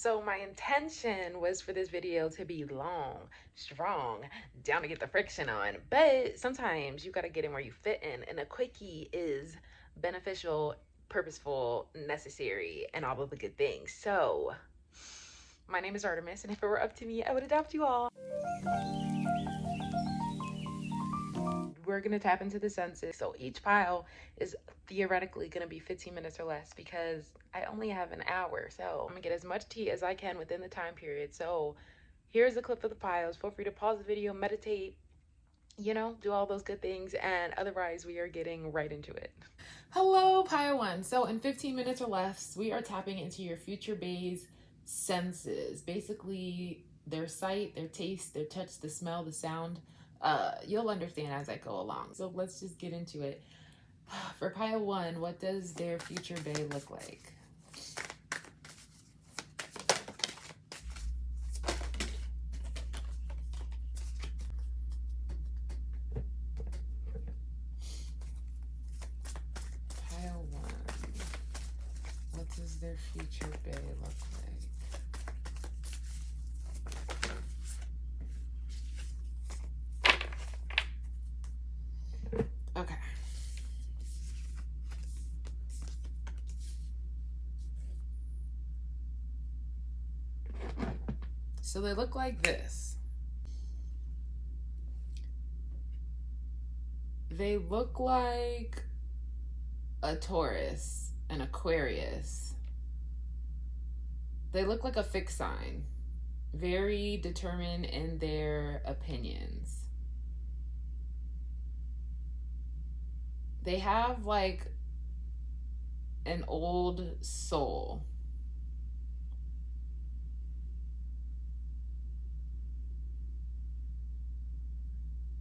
So my intention was for this video to be long, strong, down to get the friction on, but sometimes you got to get in where you fit in, and a quickie is beneficial, purposeful, necessary, and all of the good things. So my name is Artemxs, and if it were up to me, I would adopt you all. We're going to tap into the senses. So each pile is theoretically going to be 15 minutes or less because I only have an hour. So I'm going to get as much tea as I can within the time period. So here's a clip of the piles. Feel free to pause the video, meditate, you know, do all those good things. And otherwise, we are getting right into it. Hello, pile one. So in 15 minutes or less, we are tapping into your future bae's senses. Basically, their sight, their taste, their touch, the smell, the sound. You'll understand as I go along. So let's just get into it. For pile one, what does their future bae look like? Pile one, what does their future bae look like? Okay. So they look like this. They look like a Taurus, an Aquarius. They look like a fixed sign. Very determined in their opinions. They have like an old soul.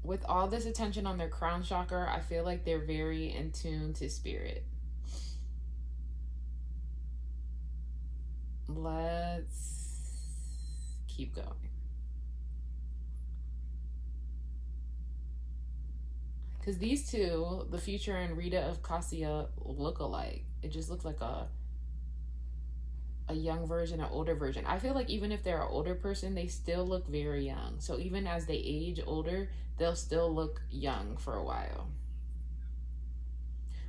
With all this attention on their crown chakra, I feel like they're very in tune to spirit. Let's keep going. Because these two, the future and Rita of Cassia, look alike. It just looks like a young version, an older version. I feel like even if they're an older person, they still look very young. So even as they age older, they'll still look young for a while.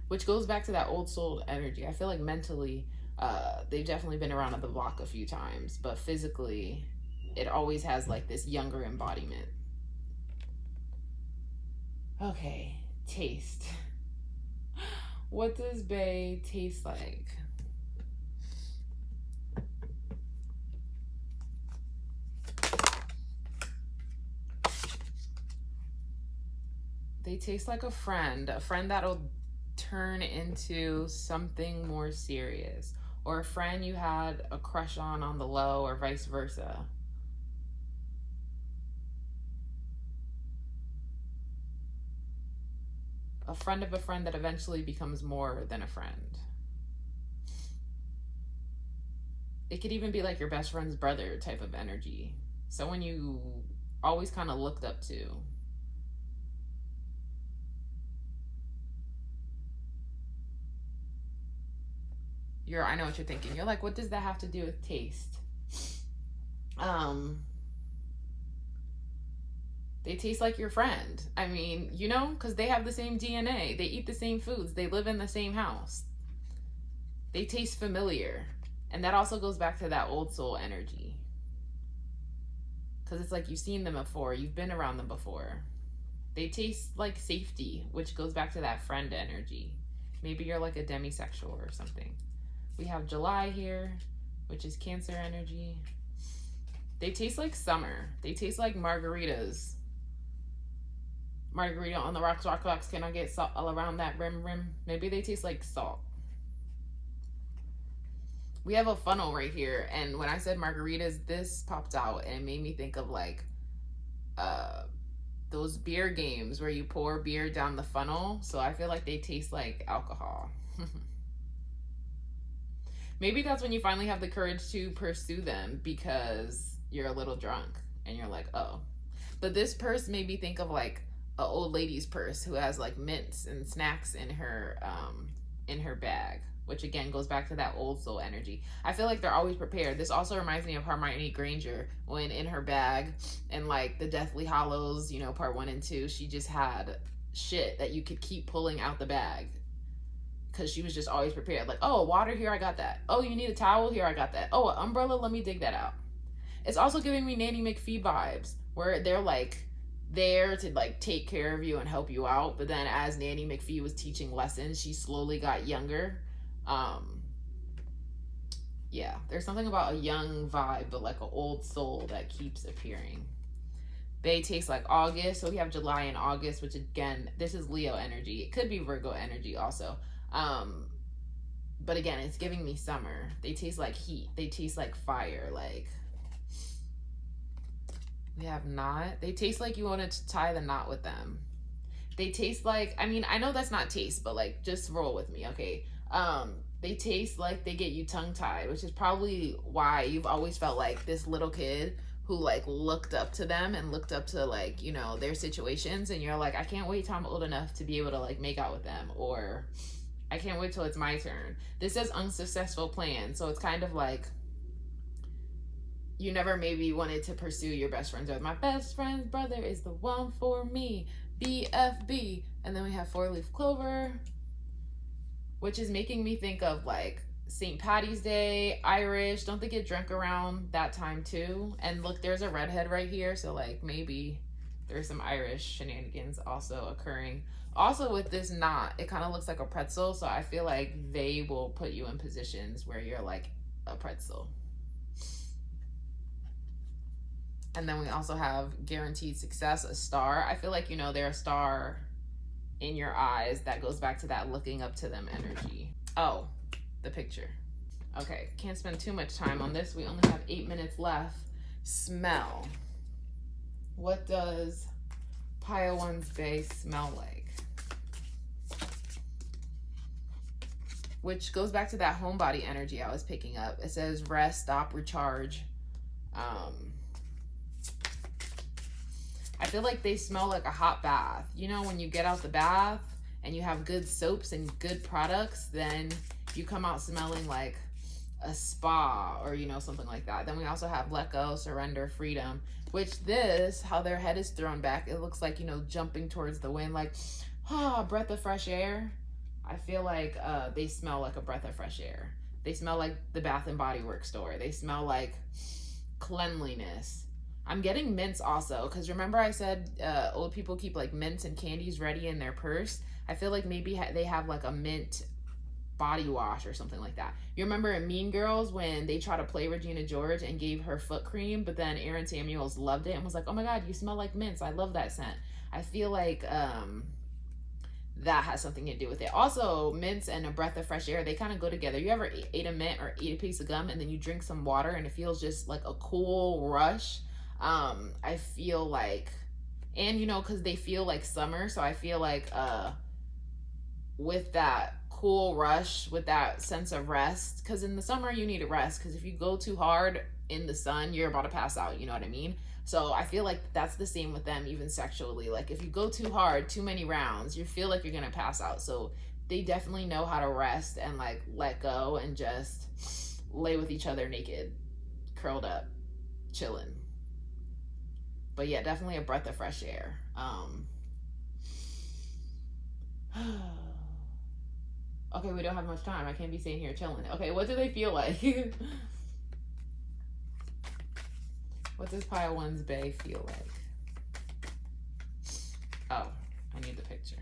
Which goes back to that old soul energy. I feel like mentally, they've definitely been around the block a few times, but physically, it always has like this younger embodiment. Okay, taste. What does bae taste like? They taste like a friend that'll turn into something more serious, or a friend you had a crush on the low, or vice versa. A friend of a friend that eventually becomes more than a friend. It could even be like your best friend's brother type of energy. Someone you always kind of looked up to. I know what you're thinking. You're like, what does that have to do with taste? They taste like your friend. I mean, you know, because they have the same DNA. They eat the same foods. They live in the same house. They taste familiar. And that also goes back to that old soul energy. Because it's like you've seen them before. You've been around them before. They taste like safety, which goes back to that friend energy. Maybe you're like a demisexual or something. We have July here, which is Cancer energy. They taste like summer. They taste like margaritas. Margarita on the rocks, rock, rocks. Can I get salt all around that rim? Maybe they taste like salt. We have a funnel right here, and when I said margaritas, this popped out, and it made me think of like those beer games where you pour beer down the funnel. So I feel like they taste like alcohol. Maybe that's when you finally have the courage to pursue them, because you're a little drunk and you're like, oh. But this purse made me think of like an old lady's purse who has like mints and snacks in her bag. which again goes back to that old soul energy. I feel like they're always prepared. This also reminds me of Hermione Granger when in her bag and like the Deathly Hallows, you know, part 1 and 2, she just had shit that you could keep pulling out the bag because she was just always prepared. Like, oh, water, here, I got that. Oh, you need a towel, here, I got that. Oh, an umbrella, let me dig that out. It's also giving me Nanny McPhee vibes where they're like there to like take care of you and help you out, but then as Nanny McPhee was teaching lessons, she slowly got younger. Yeah, there's something about a young vibe, but like an old soul that keeps appearing. Bay tastes like August, so we have July and August, which again, this is Leo energy. It could be Virgo energy also. But again, it's giving me summer. They taste like heat. They taste like fire. Like, we have knot. They taste like you wanted to tie the knot with them. They taste like, I mean, I know that's not taste, but like, just roll with me, okay? They taste like they get you tongue-tied, which is probably why you've always felt like this little kid who like looked up to them and looked up to like, you know, their situations, and you're like, I can't wait till I'm old enough to be able to like make out with them, or I can't wait till it's my turn. This says unsuccessful plan, so it's kind of like you never maybe wanted to pursue your best friends, or my best friend's brother is the one for me, BFB. And then we have 4-leaf clover, which is making me think of like St. Patty's Day, Irish. Don't they get drunk around that time too? And look, there's a redhead right here, so like maybe there's some Irish shenanigans also occurring. Also with this knot, it kind of looks like a pretzel, so I feel like they will put you in positions where you're like a pretzel. And then we also have guaranteed success, a star. I feel like, you know, they're a star in your eyes. That goes back to that looking up to them energy. Oh, the picture. Okay, can't spend too much time on this. We only have 8 minutes left. Smell. What does Pile One's Bay smell like? Which goes back to that homebody energy I was picking up. It says rest, stop, recharge. I feel like they smell like a hot bath. You know, when you get out the bath and you have good soaps and good products, then you come out smelling like a spa, or, you know, something like that. Then we also have let go, surrender, freedom, which this, how their head is thrown back, it looks like, you know, jumping towards the wind, like, ah, breath of fresh air. I feel like they smell like a breath of fresh air. They smell like the Bath and Body Works store. They smell like cleanliness. I'm getting mints also, because remember I said old people keep like mints and candies ready in their purse. I feel like maybe they have like a mint body wash or something like that. You remember in Mean Girls when they tried to play Regina George and gave her foot cream, but then Aaron Samuels loved it and was like, oh my God, you smell like mints. I love that scent. I feel like that has something to do with it. Also, mints and a breath of fresh air, they kind of go together. You ever ate a mint or eat a piece of gum and then you drink some water and it feels just like a cool rush? I feel like, and you know, because they feel like summer, so I feel like with that cool rush, with that sense of rest, because in the summer you need a rest, because if you go too hard in the sun, you're about to pass out, you know what I mean? So I feel like that's the same with them, even sexually. Like if you go too hard, too many rounds, you feel like you're gonna pass out. So they definitely know how to rest and like let go and just lay with each other naked, curled up, chilling. But yeah, definitely a breath of fresh air. Okay, we don't have much time. I can't be sitting here chilling. Okay, what do they feel like? What does Pile One's Bay feel like? Oh, I need the picture.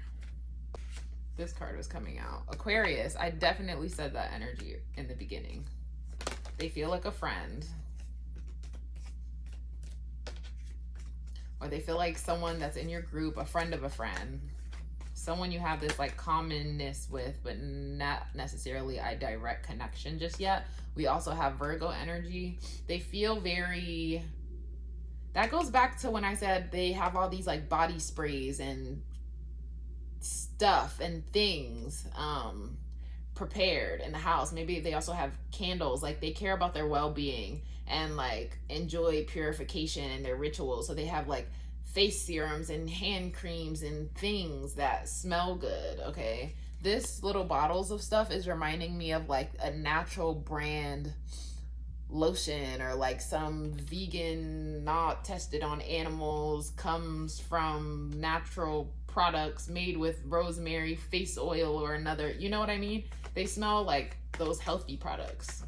This card was coming out. Aquarius, I definitely said that energy in the beginning. They feel like a friend. Or they feel like someone that's in your group, a friend of a friend. Someone you have this like commonness with, but not necessarily a direct connection just yet. We also have Virgo energy. They feel very, that goes back to when I said they have all these like body sprays and stuff and things prepared in the house. Maybe they also have candles. Like they care about their well-being and like enjoy purification and their rituals. So they have like face serums and hand creams and things that smell good, okay? This little bottles of stuff is reminding me of like a natural brand lotion, or like some vegan, not tested on animals, comes from natural products made with rosemary face oil or another, you know what I mean? They smell like those healthy products.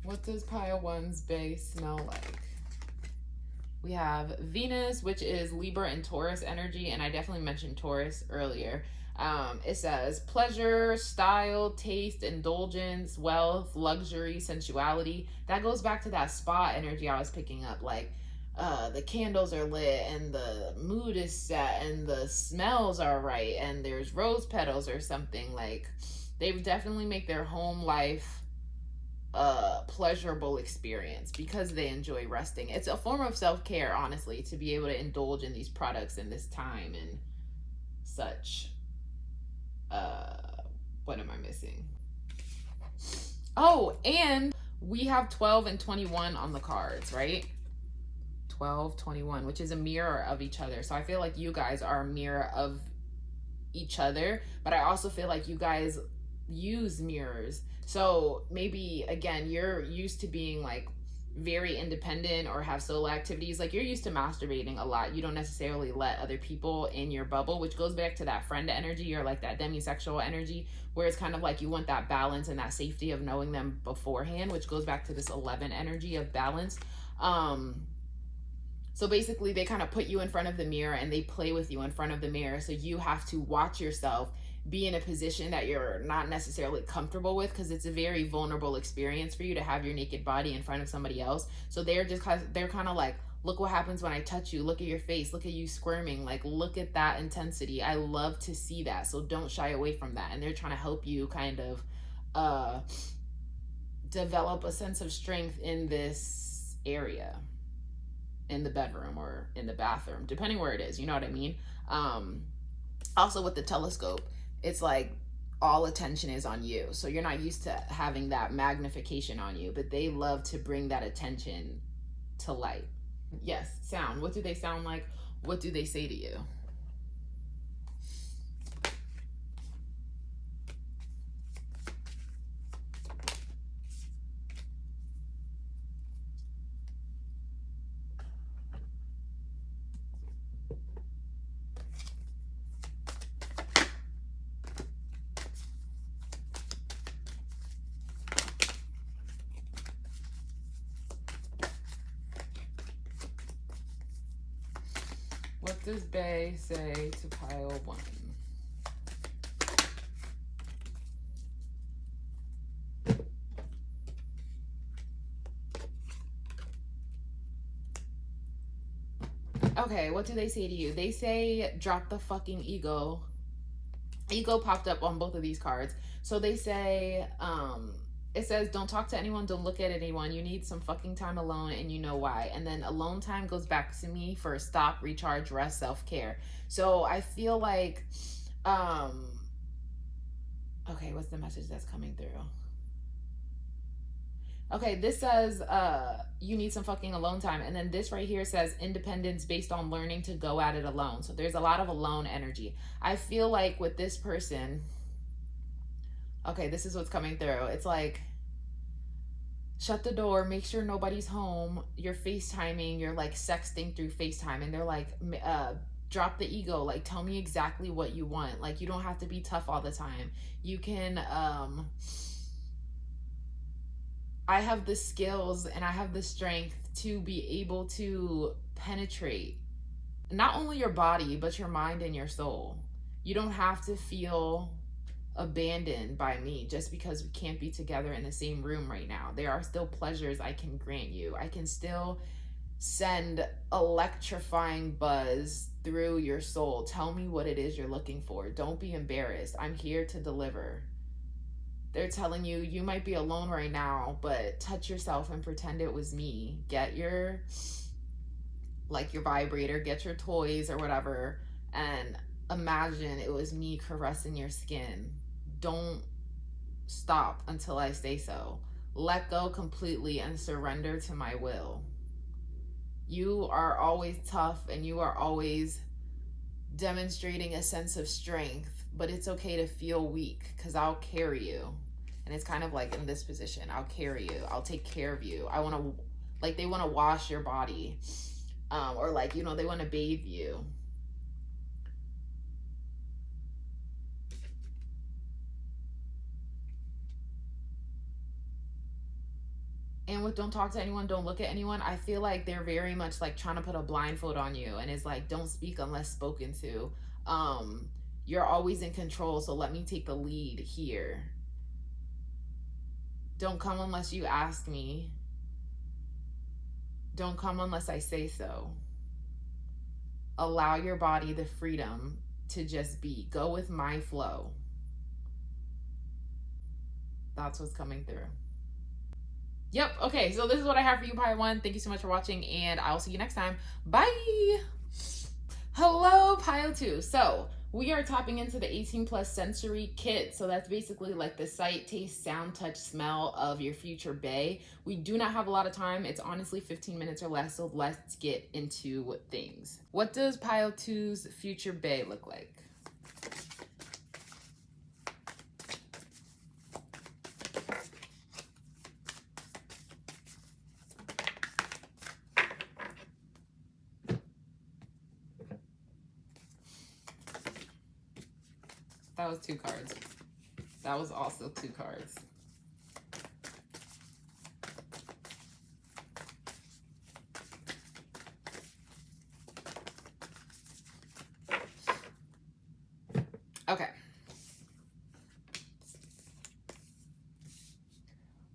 What does pile one's base smell like? We have Venus, which is Libra and Taurus energy, and I definitely mentioned Taurus earlier. It says pleasure, style, taste, indulgence, wealth, luxury, sensuality. That goes back to that spa energy I was picking up. Like, the candles are lit and the mood is set and the smells are right and there's rose petals or something. Like, they definitely make their home life a pleasurable experience because they enjoy resting. It's a form of self-care, honestly, to be able to indulge in these products in this time and such. What am I missing? Oh, and we have 12 and 21 on the cards, right? 12, 21, which is a mirror of each other. So I feel like you guys are a mirror of each other, but I also feel like you guys use mirrors. So maybe, again, you're used to being like very independent or have solo activities. Like, you're used to masturbating a lot. You don't necessarily let other people in your bubble, which goes back to that friend energy or like that demisexual energy, where it's kind of like you want that balance and that safety of knowing them beforehand, which goes back to this 11 energy of balance. So basically they kind of put you in front of the mirror and they play with you in front of the mirror. So you have to watch yourself be in a position that you're not necessarily comfortable with, because it's a very vulnerable experience for you to have your naked body in front of somebody else. So they're kind of like, look what happens when I touch you. Look at your face. Look at you squirming. Like, look at that intensity. I love to see that. So don't shy away from that. And they're trying to help you kind of develop a sense of strength in this area, in the bedroom or in the bathroom, depending where it is. You know what I mean? Also with the telescope, it's like all attention is on you. So you're not used to having that magnification on you, but they love to bring that attention to light. Yes, sound. What do they sound like? What do they say to you? What does Bay say to pile one? Okay, what do they say to you? They say, drop the fucking ego. Ego popped up on both of these cards. So they say, it says, don't talk to anyone, don't look at anyone. You need some fucking time alone, and you know why. And then alone time goes back to me for stop, recharge, rest, self-care. So I feel like, okay, what's the message that's coming through? Okay, this says, you need some fucking alone time. And then this right here says independence based on learning to go at it alone. So there's a lot of alone energy. I feel like with this person, okay, this is what's coming through. It's like, shut the door, make sure nobody's home. You're FaceTiming, you're like sexting through FaceTime. And they're like, drop the ego. Like, tell me exactly what you want. Like, you don't have to be tough all the time. You can, I have the skills and I have the strength to be able to penetrate not only your body, but your mind and your soul. You don't have to feel abandoned by me just because we can't be together in the same room right now. There are still pleasures I can grant you. I can still send electrifying buzz through your soul. Tell me what it is you're looking for. Don't be embarrassed. I'm here to deliver. They're telling you, you might be alone right now, but touch yourself and pretend it was me. Get your, like, your vibrator, get your toys or whatever, and imagine it was me caressing your skin. Don't stop until I say so. Let go completely and surrender to my will. You are always tough and you are always demonstrating a sense of strength, but it's okay to feel weak because I'll carry you. And it's kind of like in this position, I'll carry you, I'll take care of you. I want to, like, they want to wash your body, or like, you know, they want to bathe you. And with don't talk to anyone, don't look at anyone, I feel like they're very much like trying to put a blindfold on you, and it's like, don't speak unless spoken to. You're always in control, so let me take the lead here. Don't come unless you ask me. Don't come unless I say so. Allow your body the freedom to just be. Go with my flow. That's what's coming through. Yep. Okay. So this is what I have for you, Pile 1. Thank you so much for watching, and I'll see you next time. Bye. Hello, Pile 2. So we are tapping into the 18+ sensory kit. So that's basically like the sight, taste, sound, touch, smell of your future bae. We do not have a lot of time. It's honestly 15 minutes or less. So let's get into things. What does Pile 2's future bae look like? That was 2 cards. That was also 2 cards. Okay.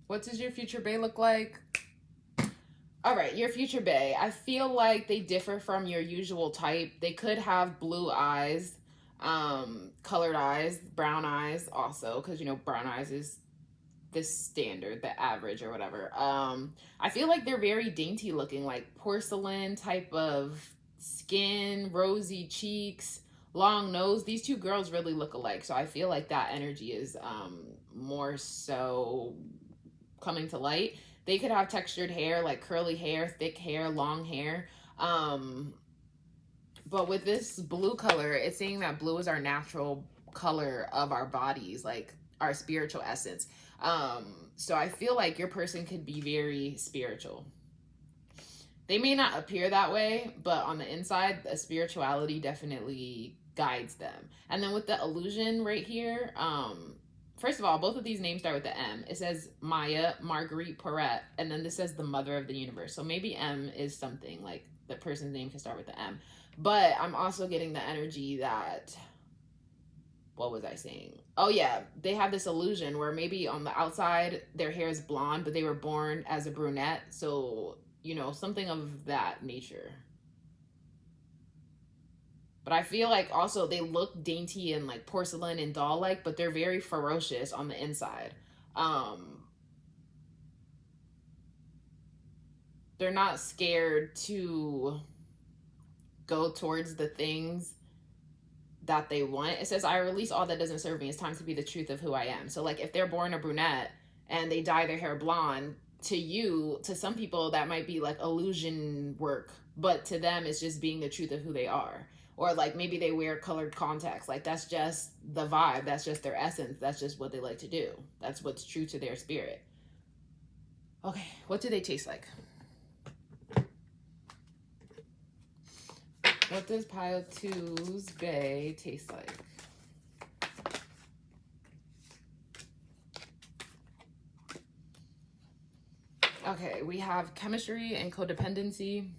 What does your future bae look like? All right, your future bae. I feel like they differ from your usual type. They could have blue eyes, colored eyes, brown eyes also, because, you know, brown eyes is the standard, the average or whatever. I feel like they're very dainty looking, like porcelain type of skin, rosy cheeks, long nose. These 2 girls really look alike, so I feel like that energy is more so coming to light. They could have textured hair, like curly hair, thick hair, long hair. But with this blue color, it's saying that blue is our natural color of our bodies, like our spiritual essence. So I feel like your person could be very spiritual. They may not appear that way, but on the inside, the spirituality definitely guides them. And then with the illusion right here, first of all, both of these names start with the M. It says Maya, Marguerite, Porrette, and then this says the mother of the universe. So maybe M is something, like the person's name can start with the M. But I'm also getting the energy that, what was I saying? Oh yeah, they have this illusion where maybe on the outside their hair is blonde, but they were born as a brunette. So, you know, something of that nature. But I feel like also they look dainty and like porcelain and doll-like, but they're very ferocious on the inside. They're not scared to go towards the things that they want. It says, I release all that doesn't serve me. It's time to be the truth of who I am. So like if they're born a brunette and they dye their hair blonde, to you, to some people, that might be like illusion work, but to them, it's just being the truth of who they are. Or like maybe they wear colored contacts. Like that's just the vibe. That's just their essence. That's just what they like to do. That's what's true to their spirit. Okay, what do they taste like? What does Pile 2's bae taste like? Okay, we have chemistry and codependency.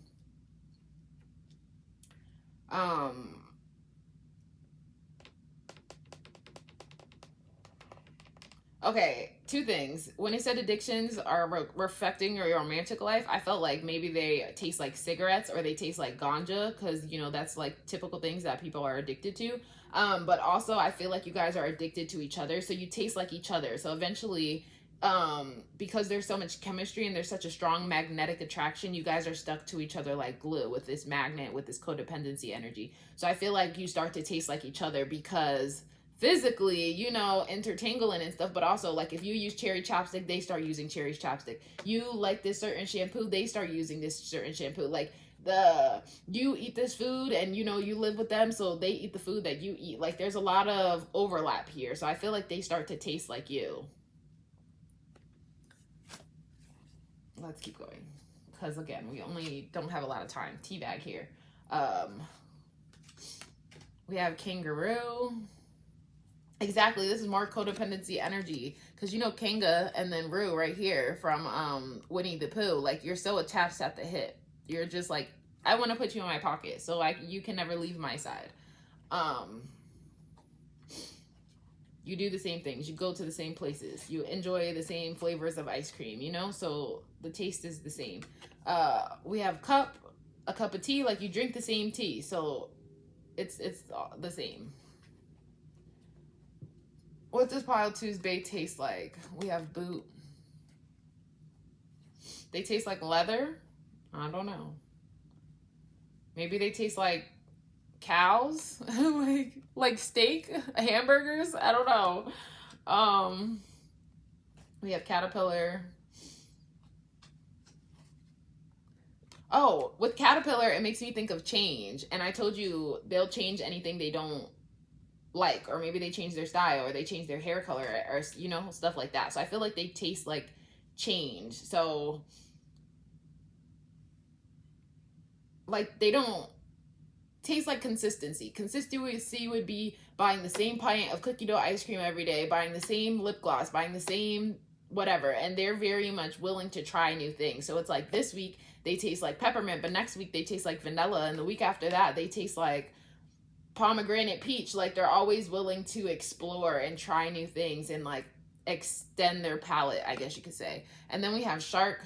Okay, 2 things. When it said addictions are affecting your romantic life, I felt like maybe they taste like cigarettes or they taste like ganja, because, you know, that's like typical things that people are addicted to. But also I feel like you guys are addicted to each other, so you taste like each other. So eventually, because there's so much chemistry and there's such a strong magnetic attraction, you guys are stuck to each other like glue with this magnet, with this codependency energy. So I feel like you start to taste like each other because physically, you know, intertangling and stuff, but also like if you use cherry chapstick, they start using cherry chapstick. You like this certain shampoo, they start using this certain shampoo. Like you eat this food and you know you live with them, so they eat the food that you eat. Like there's a lot of overlap here, so I feel like they start to taste like you. Let's keep going, because again, we only don't have a lot of time. Teabag here. We have kangaroo. Exactly, this is more codependency energy, because you know Kanga and then Roo right here from Winnie the Pooh. Like you're so attached at the hip. You're just like, I want to put you in my pocket, so like you can never leave my side. You do the same things. You go to the same places. You enjoy the same flavors of ice cream, you know? So the taste is the same. We have a cup of tea, like you drink the same tea. So it's the same. What does Pile Tuesday taste like? We have boot. They taste like leather? I don't know. Maybe they taste like cows, like steak, hamburgers. I don't know. We have caterpillar. Oh, with caterpillar, it makes me think of change. And I told you they'll change anything they don't like, or maybe they change their style, or they change their hair color, or you know, stuff like that. So I feel like they taste like change. So like they don't taste like consistency. Consistency would be buying the same pint of cookie dough ice cream every day, buying the same lip gloss, buying the same whatever, and they're very much willing to try new things. So it's like this week they taste like peppermint, but next week they taste like vanilla, and the week after that they taste like pomegranate peach. Like they're always willing to explore and try new things and like extend their palate, I guess you could say. And then we have shark,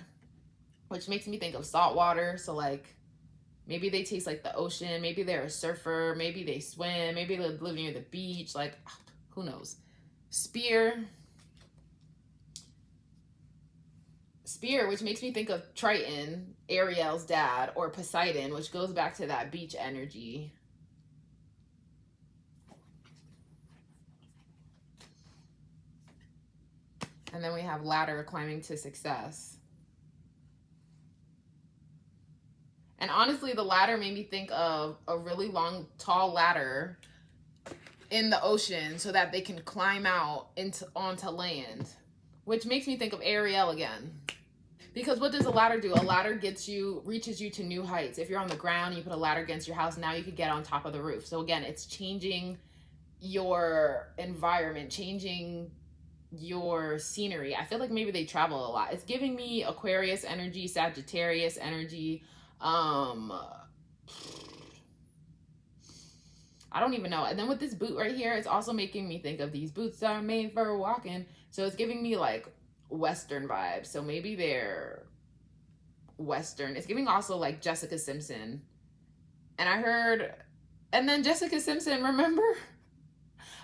which makes me think of salt water. So like maybe they taste like the ocean. Maybe they're a surfer. Maybe they swim. Maybe they live near the beach. Like, who knows? Spear, which makes me think of Triton, Ariel's dad, or Poseidon, which goes back to that beach energy. And then we have ladder, climbing to success. And honestly, the ladder made me think of a really long, tall ladder in the ocean so that they can climb out onto land, which makes me think of Ariel again. Because what does a ladder do? A ladder reaches you to new heights. If you're on the ground, you put a ladder against your house, now you could get on top of the roof. So again, it's changing your environment, changing your scenery. I feel like maybe they travel a lot. It's giving me Aquarius energy, Sagittarius energy. I don't even know. And then with this boot right here, it's also making me think of these boots are made for walking. So it's giving me like Western vibes. So maybe they're Western. It's giving also like Jessica Simpson. And then Jessica Simpson, remember?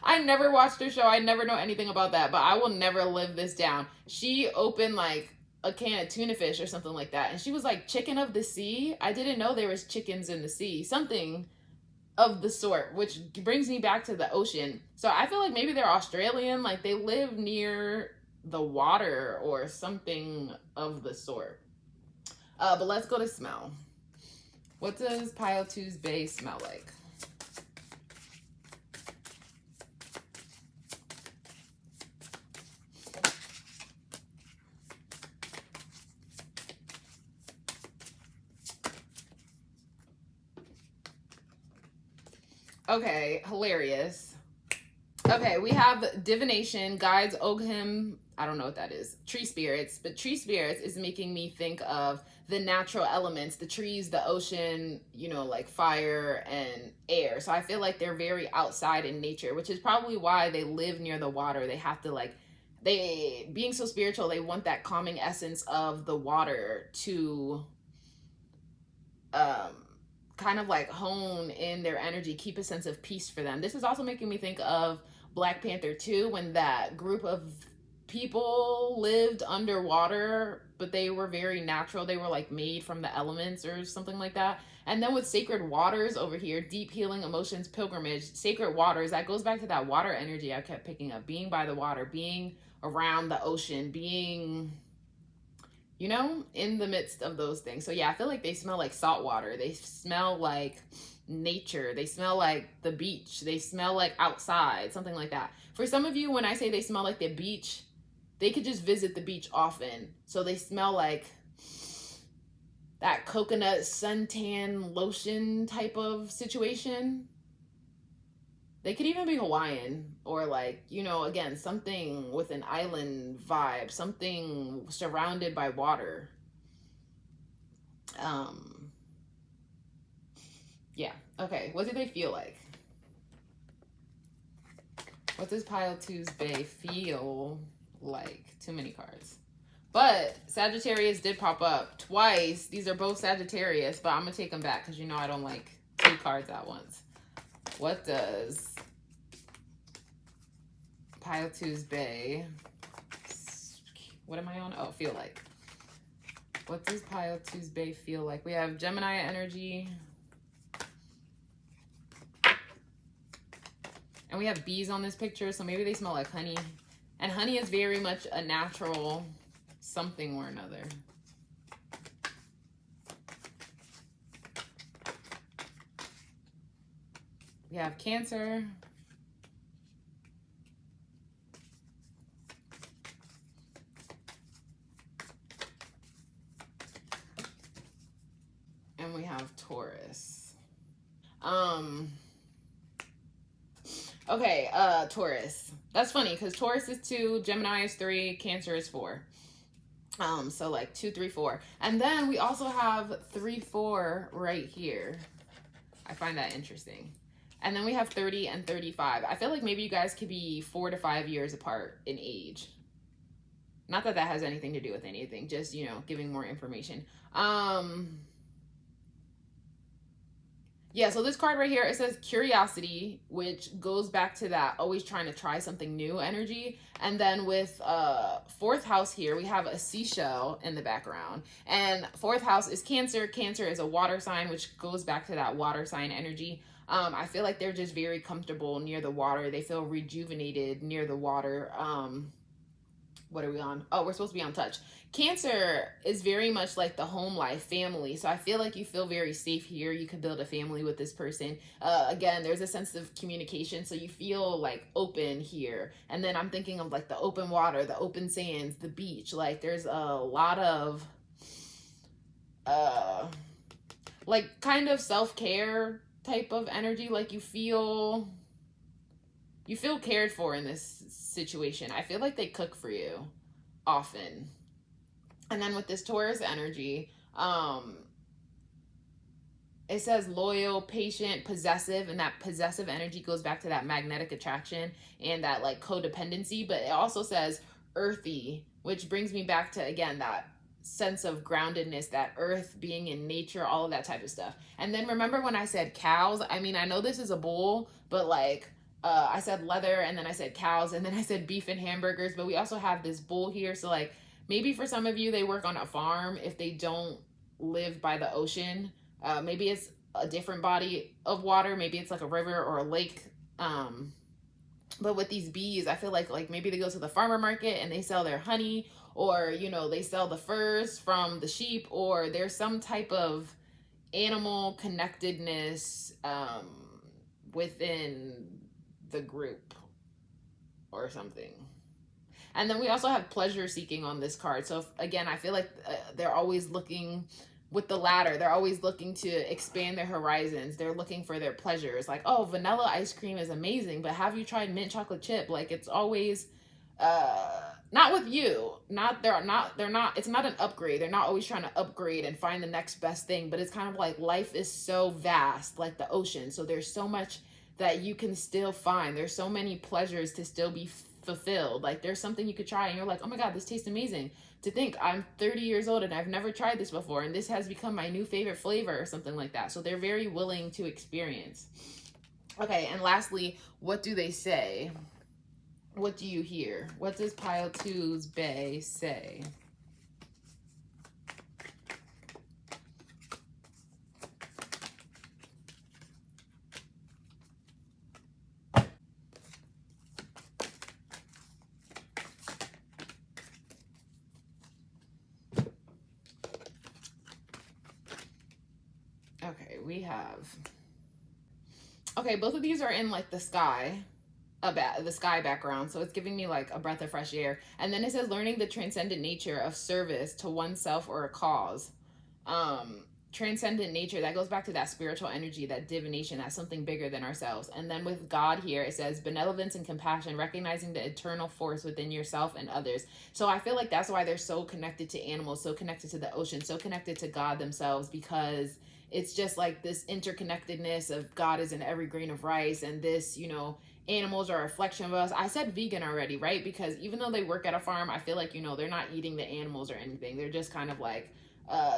I never watched her show. I never know anything about that, but I will never live this down. She opened like a can of tuna fish or something like that, and she was like, chicken of the sea. I didn't know there was chickens in the sea. Something of the sort, which brings me back to the ocean. So I feel like maybe they're Australian, like they live near the water or something of the sort. But let's go to smell. What does Pile Tuesday smell like? Okay, hilarious. Okay, we have divination, guides, Ogham, I don't know what that is, tree spirits, but tree spirits is making me think of the natural elements, the trees, the ocean, you know, like fire and air. So I feel like they're very outside in nature, which is probably why they live near the water. They have to like, being so spiritual, they want that calming essence of the water to kind of like hone in their energy, keep a sense of peace for them. This is also making me think of Black Panther 2, when that group of people lived underwater, but they were very natural. They were like made from the elements or something like that. And then with sacred waters over here, deep healing emotions, pilgrimage, sacred waters, that goes back to that water energy I kept picking up, being by the water, being around the ocean, being, you know, in the midst of those things. So yeah, I feel like they smell like salt water. They smell like nature. They smell like the beach. They smell like outside, something like that. For some of you, when I say they smell like the beach, they could just visit the beach often. So they smell like that coconut suntan lotion type of situation. They could even be Hawaiian or like, you know, again, something with an island vibe, something surrounded by water. Yeah. Okay. What do they feel like? What does Pile 2's Bay feel like? Too many cards. But Sagittarius did pop up twice. These are both Sagittarius, but I'm going to take them back because you know I don't like 2 cards at once. What does Pile 2's Bay, what am I on? Oh, feel like. What does Pile 2's Bay feel like? We have Gemini energy. And we have bees on this picture, so maybe they smell like honey. And honey is very much a natural something or another. We have Cancer. And we have Taurus. Okay, Taurus. That's funny because Taurus is 2, Gemini is 3, Cancer is 4. So like 2, 3, 4. And then we also have 3, 4 right here. I find that interesting. And then we have 30 and 35. I feel like maybe you guys could be 4 to 5 years apart in age. Not that that has anything to do with anything, just, you know, giving more information. Yeah, so this card right here, it says curiosity, which goes back to that always trying to try something new energy. And then with 4th house here, we have a seashell in the background. And 4th house is Cancer. Cancer is a water sign, which goes back to that water sign energy. I feel like they're just very comfortable near the water. They feel rejuvenated near the water. What are we on? Oh, we're supposed to be on touch. Cancer is very much like the home life, family. So I feel like you feel very safe here. You could build a family with this person. Again, there's a sense of communication. So you feel like open here. And then I'm thinking of like the open water, the open sands, the beach. Like there's a lot of like kind of self-care type of energy. Like you feel cared for in this situation. I feel like they cook for you often. And then with this Taurus energy, it says loyal, patient, possessive, and that possessive energy goes back to that magnetic attraction and that like codependency, but it also says earthy, which brings me back to, again, that sense of groundedness, that earth, being in nature, all of that type of stuff. And then remember when I said cows? I mean, I know this is a bull, but like, I said leather, and then I said cows, and then I said beef and hamburgers, but we also have this bull here. So like maybe for some of you, they work on a farm if they don't live by the ocean. Maybe it's a different body of water. Maybe it's like a river or a lake. But with these bees, I feel like maybe they go to the farmer market and they sell their honey, or, you know, they sell the furs from the sheep, or there's some type of animal connectedness within the group or something. And then we also have pleasure seeking on this card. So if, again, I feel like they're always looking with the ladder. They're always looking to expand their horizons. They're looking for their pleasures. Like, oh, vanilla ice cream is amazing, but have you tried mint chocolate chip? Like, it's always not with you. They're not, it's not an upgrade. They're not always trying to upgrade and find the next best thing, but it's kind of like life is so vast, like the ocean. So there's so much that you can still find. There's so many pleasures to still be fulfilled. Like there's something you could try and you're like, oh my God, this tastes amazing. To think I'm 30 years old and I've never tried this before, and this has become my new favorite flavor or something like that. So they're very willing to experience. Okay, and lastly, what do they say? What do you hear? What does pile 2's Bay say? Okay, we have... Okay, both of these are in like the sky. The sky background, so it's giving me like a breath of fresh air. And then it says learning the transcendent nature of service to oneself or a cause. Transcendent nature, that goes back to that spiritual energy, that divination, that's something bigger than ourselves. And then with God here, it says benevolence and compassion, recognizing the eternal force within yourself and others. So I feel like that's why they're so connected to animals, so connected to the ocean, so connected to God themselves, because it's just like this interconnectedness of God is in every grain of rice, and this, you know, animals are a reflection of us. I said vegan already, right? Because even though they work at a farm, I feel like, you know, they're not eating the animals or anything. They're just kind of like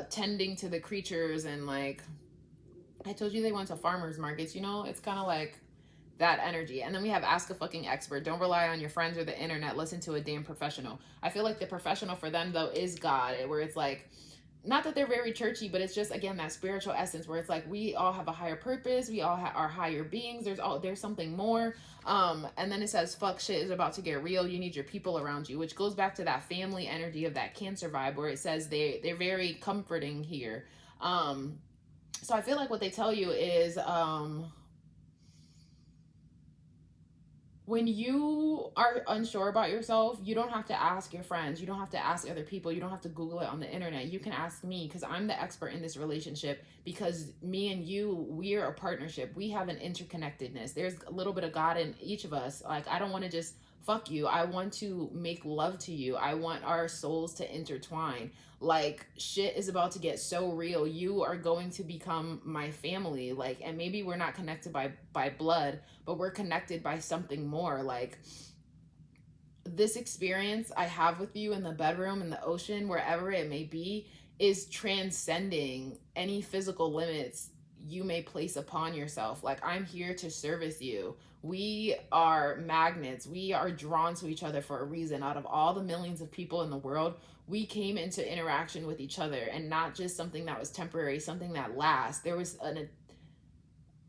tending to the creatures. And like I told you, they went to farmers markets, you know, it's kind of like that energy. And then we have ask a fucking expert. Don't rely on your friends or the internet. Listen to a damn professional. I feel like the professional for them though is God, where it's like, not that they're very churchy, but it's just, again, that spiritual essence where it's like we all have a higher purpose, we all are higher beings, there's something more. And then it says fuck shit is about to get real, you need your people around you, which goes back to that family energy of that Cancer vibe, where it says they're very comforting here. So I feel like what they tell you is when you are unsure about yourself, you don't have to ask your friends. You don't have to ask other people. You don't have to Google it on the internet. You can ask me, because I'm the expert in this relationship, because me and you, we're a partnership. We have an interconnectedness. There's a little bit of God in each of us. Like, I don't want to just fuck you. I want to make love to you. I want our souls to intertwine. Like, shit is about to get so real. You are going to become my family. Like, and maybe we're not connected by blood, but we're connected by something more. Like, this experience I have with you in the bedroom, in the ocean, wherever it may be, is transcending any physical limits you may place upon yourself. Like, I'm here to service you. We are magnets. We are drawn to each other for a reason. Out of all the millions of people in the world, we came into interaction with each other, and not just something that was temporary, something that lasts. There was an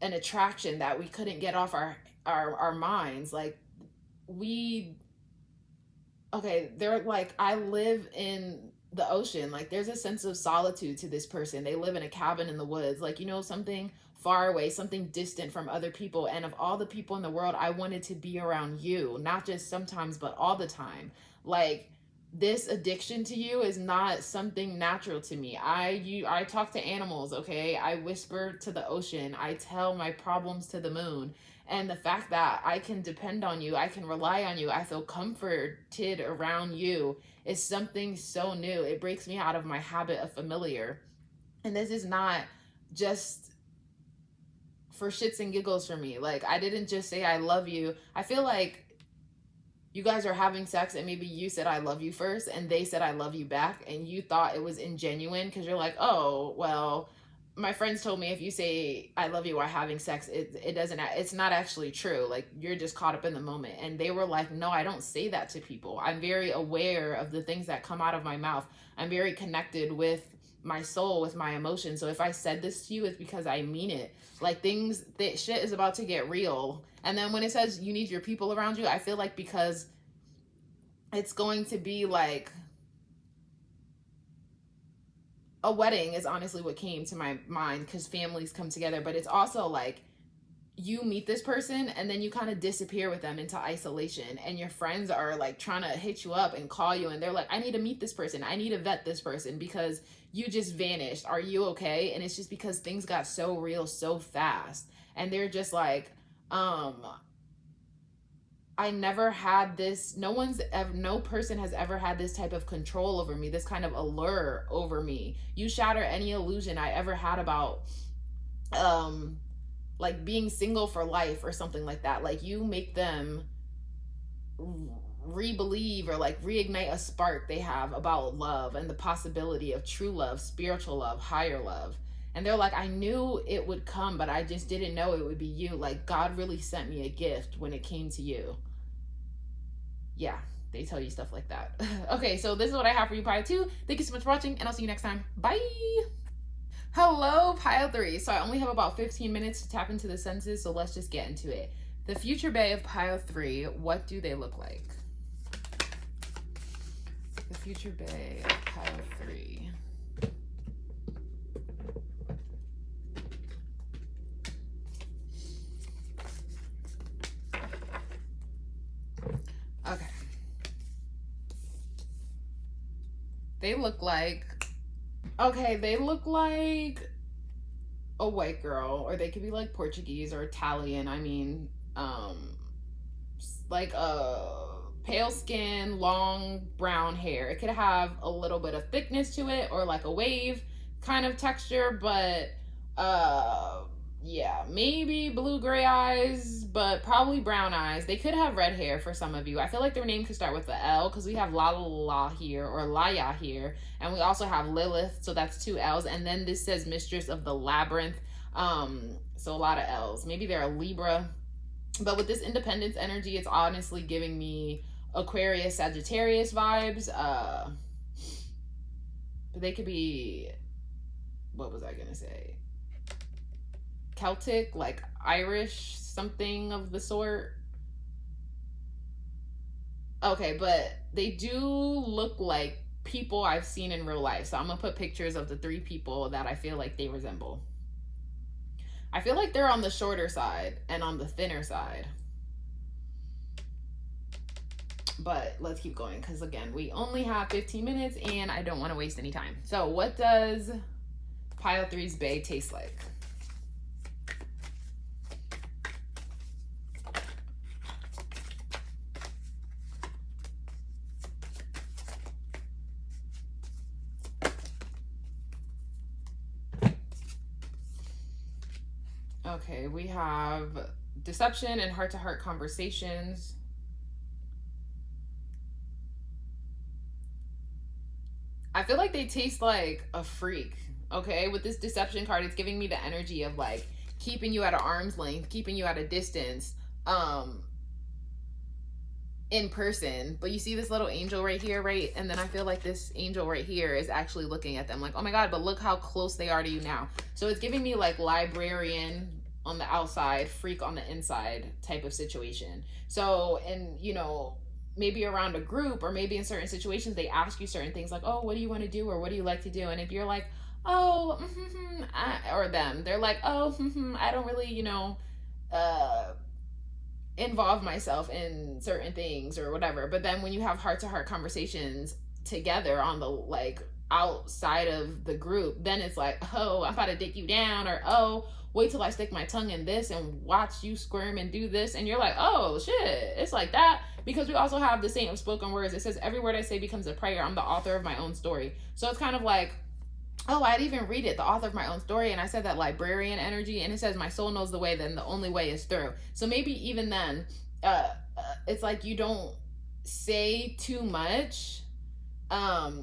attraction that we couldn't get off our minds. Like, they're like, I live in the ocean. Like, there's a sense of solitude to this person. They live in a cabin in the woods, like, you know, something far away, something distant from other people. And of all the people in the world, I wanted to be around you, not just sometimes, but all the time. Like, this addiction to you is not something natural to me. I talk to animals, okay? I whisper to the ocean. I tell my problems to the moon. And the fact that I can depend on you, I can rely on you, I feel comforted around you, is something so new. It breaks me out of my habit of familiar. And this is not just for shits and giggles for me. Like, I didn't just say I love you. I feel like you guys are having sex and maybe you said I love you first and they said I love you back, and you thought it was ingenuine because you're like, oh, well, my friends told me if you say I love you while having sex, it's not actually true. Like, you're just caught up in the moment. And they were like, no, I don't say that to people. I'm very aware of the things that come out of my mouth. I'm very connected with my soul, with my emotions. So if I said this to you, it's because I mean it. Like, shit is about to get real. And then when it says you need your people around you, I feel like because it's going to be like a wedding is honestly what came to my mind, because families come together, but it's also like you meet this person and then you kind of disappear with them into isolation, and your friends are like trying to hit you up and call you, and they're like, I need to meet this person, I need to vet this person because you just vanished, are you okay? And it's just because things got so real so fast, and they're just like, I never had this, no person has ever had this type of control over me, this kind of allure over me. You shatter any illusion I ever had about like being single for life or something like that. Like, you make them re-believe or like reignite a spark they have about love and the possibility of true love, spiritual love, higher love. And they're like, I knew it would come, but I just didn't know it would be you. Like, God really sent me a gift when it came to you. Yeah, they tell you stuff like that. Okay, so this is what I have for you, Pile 2. Thank you so much for watching, and I'll see you next time. Bye! Hello, Pile 3. So I only have about 15 minutes to tap into the senses, so let's just get into it. The future bae of Pile 3, what do they look like? The future bae of Pile 3. They look like, okay, they look like a white girl, or they could be like Portuguese or Italian. I mean, like a pale skin, long brown hair. It could have a little bit of thickness to it, or like a wave kind of texture, but yeah, maybe blue gray eyes, but probably brown eyes. They could have red hair for some of you. I feel like their name could start with the L, because we have La La La here, or Laya here, and we also have Lilith, so that's 2 L's, and then this says Mistress of the Labyrinth, so a lot of L's. Maybe they're a Libra, but with this independence energy, it's honestly giving me Aquarius, Sagittarius vibes. But they could be, what was I gonna say? Celtic, like Irish, something of the sort. Okay, but they do look like people I've seen in real life. So I'm gonna put pictures of the 3 people that I feel like they resemble. I feel like they're on the shorter side and on the thinner side. But let's keep going, because again, we only have 15 minutes and I don't want to waste any time. So what does Pile 3's Bay taste like? Okay, we have deception and heart-to-heart conversations. I feel like they taste like a freak, okay? With this deception card, it's giving me the energy of like keeping you at an arm's length, keeping you at a distance, in person. But you see this little angel right here, right? And then I feel like this angel right here is actually looking at them like, oh my God, but look how close they are to you now. So it's giving me like librarian on the outside, freak on the inside type of situation. So, and you know, maybe around a group, or maybe in certain situations, they ask you certain things like, oh, what do you want to do? Or what do you like to do? And if you're like, oh, or them, they're like, oh, I don't really, you know, involve myself in certain things or whatever. But then when you have heart-to-heart conversations together on the like outside of the group, then it's like, oh, I'm about to dick you down, or oh, wait till I stick my tongue in this and watch you squirm and do this. And you're like, oh shit, it's like that. Because we also have the same spoken words. It says, every word I say becomes a prayer. I'm the author of my own story. So it's kind of like, oh, I didn't even read it, the author of my own story, and I said that librarian energy, and it says my soul knows the way, then the only way is through. So maybe even then, it's like you don't say too much,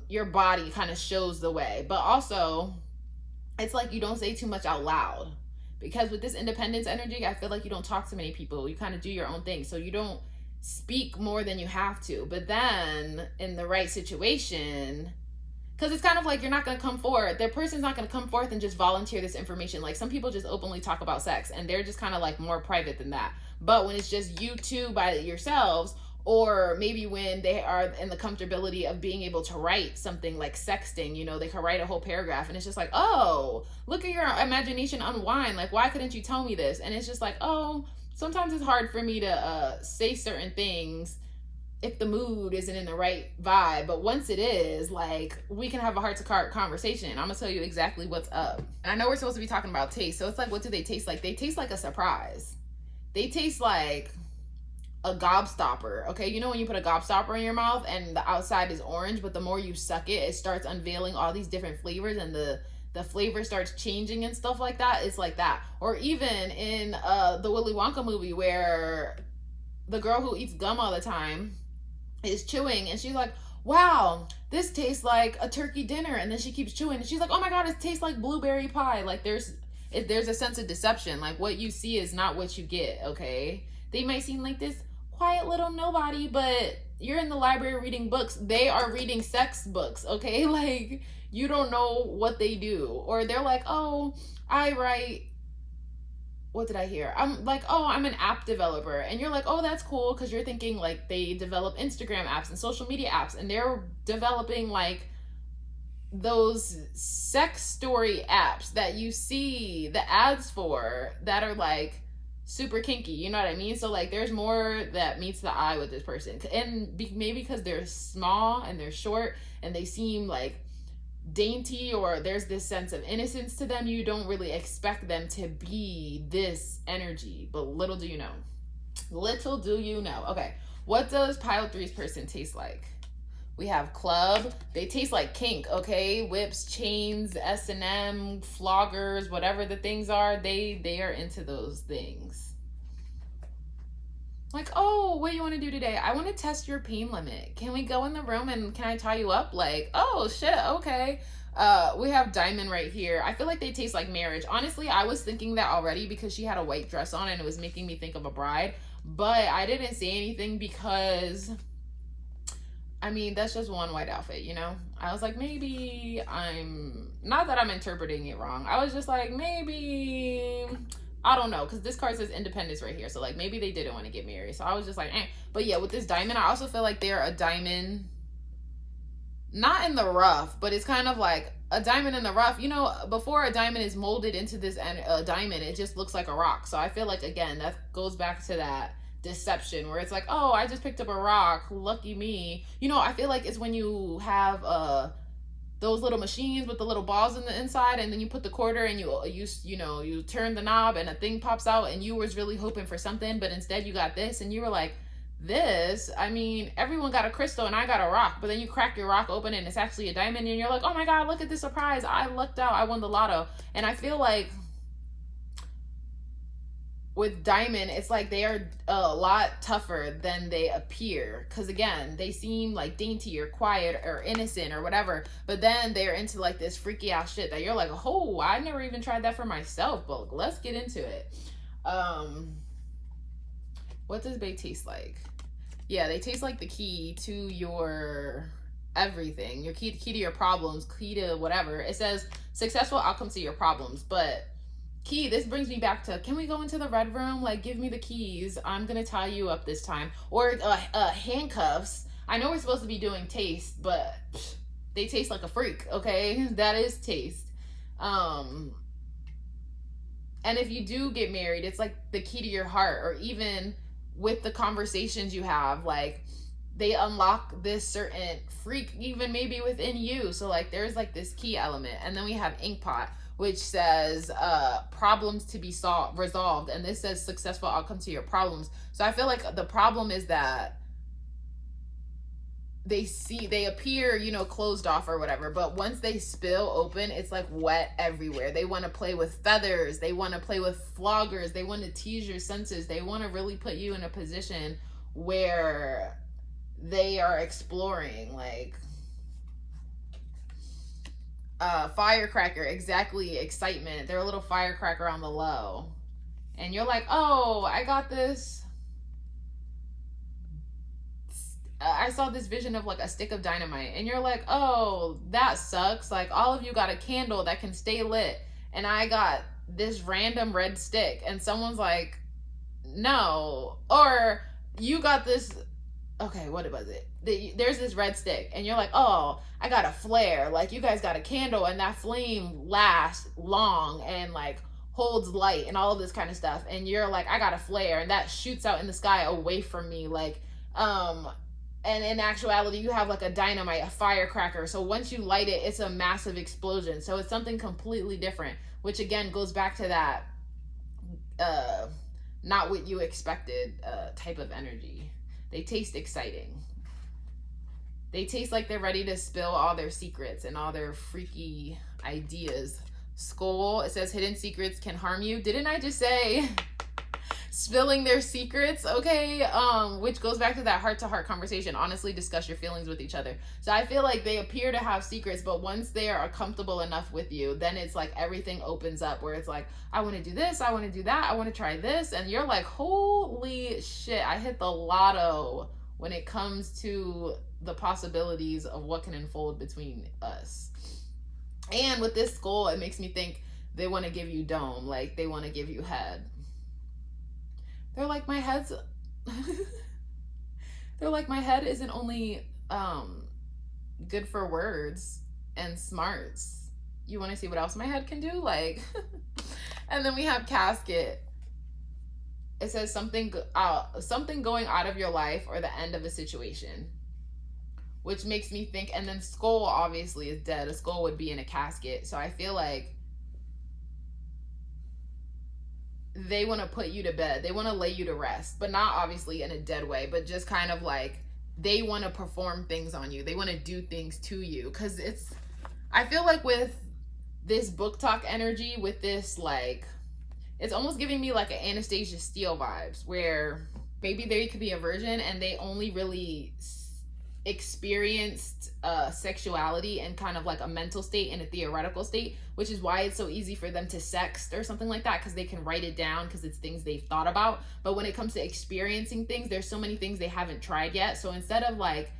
your body kind of shows the way, but also it's like you don't say too much out loud, because with this independence energy, I feel like you don't talk to many people, you kind of do your own thing, so you don't speak more than you have to. But then in the right situation, because it's kind of like you're not going to come forward, the person's not going to come forth and just volunteer this information. Like some people just openly talk about sex and they're just kind of like more private than that. But when it's just you two by yourselves, or maybe when they are in the comfortability of being able to write something like sexting, you know, they can write a whole paragraph and it's just like, oh, look at your imagination unwind, like why couldn't you tell me this? And it's just like, oh, sometimes it's hard for me to say certain things if the mood isn't in the right vibe, but once it is, like, we can have a heart-to-heart conversation. I'm gonna tell you exactly what's up. And I know we're supposed to be talking about taste, so it's like, what do they taste like? They taste like a surprise. They taste like a gobstopper, okay? You know when you put a gobstopper in your mouth and the outside is orange, but the more you suck it, it starts unveiling all these different flavors, and the flavor starts changing and stuff like that. It's like that. Or even in the Willy Wonka movie, where the girl who eats gum all the time is chewing and she's like, wow, this tastes like a turkey dinner, and then she keeps chewing and she's like, oh my God, it tastes like blueberry pie. Like there's a sense of deception. Like what you see is not what you get, okay? They might seem like this quiet little nobody, but you're in the library reading books. They are reading sex books, okay? Like you don't know what they do. Or they're like, oh, I write, what did I hear? I'm like, oh, I'm an app developer. And you're like, oh, that's cool, because you're thinking like they develop Instagram apps and social media apps, and they're developing like those sex story apps that you see the ads for that are like super kinky, you know what I mean? So like there's more that meets the eye with this person, and maybe because they're small and they're short, and they seem like dainty, or there's this sense of innocence to them. You don't really expect them to be this energy, but little do you know. Little do you know. Okay, what does pile three's person taste like? We have club. They taste like kink, okay? Whips, chains, S&M, floggers, whatever the things are, they are into those things. Like, oh, what do you want to do today? I want to test your pain limit. Can we go in the room and can I tie you up? Like, oh shit, okay. We have diamond right here. I feel like they taste like marriage. Honestly, I was thinking that already because she had a white dress on and it was making me think of a bride. But I didn't say anything because, I mean, that's just one white outfit, you know? I was like, maybe not that I'm interpreting it wrong. I was just like, maybe, I don't know, because this card says independence right here. So, like, maybe they didn't want to get married. So I was just like, eh. But yeah, with this diamond, I also feel like they're a diamond, not in the rough, but it's kind of like a diamond in the rough. You know, before a diamond is molded into this diamond, it just looks like a rock. So I feel like, again, that goes back to that deception where it's like, oh, I just picked up a rock, lucky me. You know, I feel like it's when you have those little machines with the little balls in the inside, and then you put the quarter and you turn the knob and a thing pops out, and you was really hoping for something, but instead you got this, and you were like, this, I mean, everyone got a crystal and I got a rock, but then you crack your rock open and it's actually a diamond, and you're like, oh my god, look at this surprise, I lucked out, I won the lotto. And I feel like with diamond, it's like they are a lot tougher than they appear, because again, they seem like dainty or quiet or innocent or whatever, but then they're into like this freaky ass shit that you're like, oh, I never even tried that for myself, but let's get into it. What does bae taste like? Yeah, they taste like the key to your everything, your key to your problems, key to whatever. It says successful outcomes to your problems, but key, this brings me back to, can we go into the red room? Like, give me the keys. I'm gonna tie you up this time. Or handcuffs. I know we're supposed to be doing taste, but they taste like a freak, okay? That is taste. And if you do get married, it's like the key to your heart, or even with the conversations you have, like they unlock this certain freak even maybe within you. So like there's like this key element. And then we have inkpot, which says problems to be resolved, and this says successful outcome to your problems. So I feel like the problem is that they appear, you know, closed off or whatever, but once they spill open, it's like wet everywhere. They want to play with feathers, they want to play with floggers, they want to tease your senses, they want to really put you in a position where they are exploring, like firecracker, exactly, excitement. They're a little firecracker on the low, and you're like, oh, I got this. I saw this vision of like a stick of dynamite, and you're like, oh, that sucks. Like, all of you got a candle that can stay lit, and I got this random red stick, and someone's like, no. Or you got this, okay, what was it? There's this red stick, and you're like, oh, I got a flare. Like, you guys got a candle, and that flame lasts long and like holds light and all of this kind of stuff. And you're like, I got a flare, and that shoots out in the sky away from me. Like, and in actuality, you have like a dynamite, a firecracker. So once you light it, it's a massive explosion. So it's something completely different, which again goes back to that not what you expected type of energy. They taste exciting. They taste like they're ready to spill all their secrets and all their freaky ideas. Skull, it says hidden secrets can harm you. Didn't I just say spilling their secrets? Okay, which goes back to that heart-to-heart conversation. Honestly, discuss your feelings with each other. So I feel like they appear to have secrets, but once they are comfortable enough with you, then it's like everything opens up, where it's like, I want to do this, I want to do that, I want to try this, and you're like, holy shit, I hit the lotto when it comes to the possibilities of what can unfold between us. And with this skull, it makes me think they want to give you dome, like they want to give you head. They're like, my head's they're like, my head isn't only good for words and smarts. You want to see what else my head can do? Like, and then we have casket. It says something going out of your life or the end of a situation. which makes me think, and then skull obviously is dead. A skull would be in a casket. So I feel like they want to put you to bed. They want to lay you to rest, but not obviously in a dead way, but just kind of like they want to perform things on you. They want to do things to you. Cause I feel like with this book talk energy, with this, like, it's almost giving me like an Anastasia Steele vibes, where maybe they could be a virgin and they only really experienced sexuality and kind of like a mental state and a theoretical state, which is why it's so easy for them to sext or something like that, because they can write it down because it's things they've thought about. But when it comes to experiencing things, there's so many things they haven't tried yet. So instead of like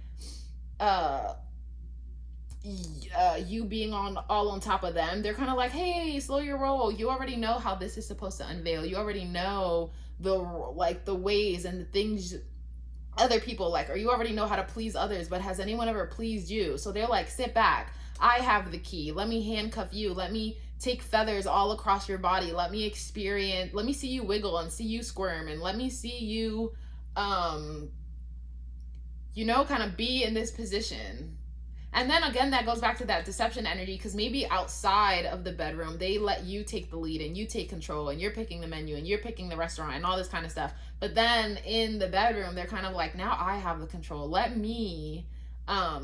you being all on top of them, they're kind of like, hey, slow your roll. You already know how this is supposed to unveil. You already know the ways and the things other people like, or you already know how to please others, but has anyone ever pleased you? So they're like, sit back, I have the key, let me handcuff you, let me take feathers all across your body, let me see you wiggle and see you squirm, and let me see you kind of be in this position. And then again, that goes back to that deception energy, because maybe outside of the bedroom, they let you take the lead and you take control and you're picking the menu and you're picking the restaurant and all this kind of stuff. But then in the bedroom, they're kind of like, now I have the control. Let me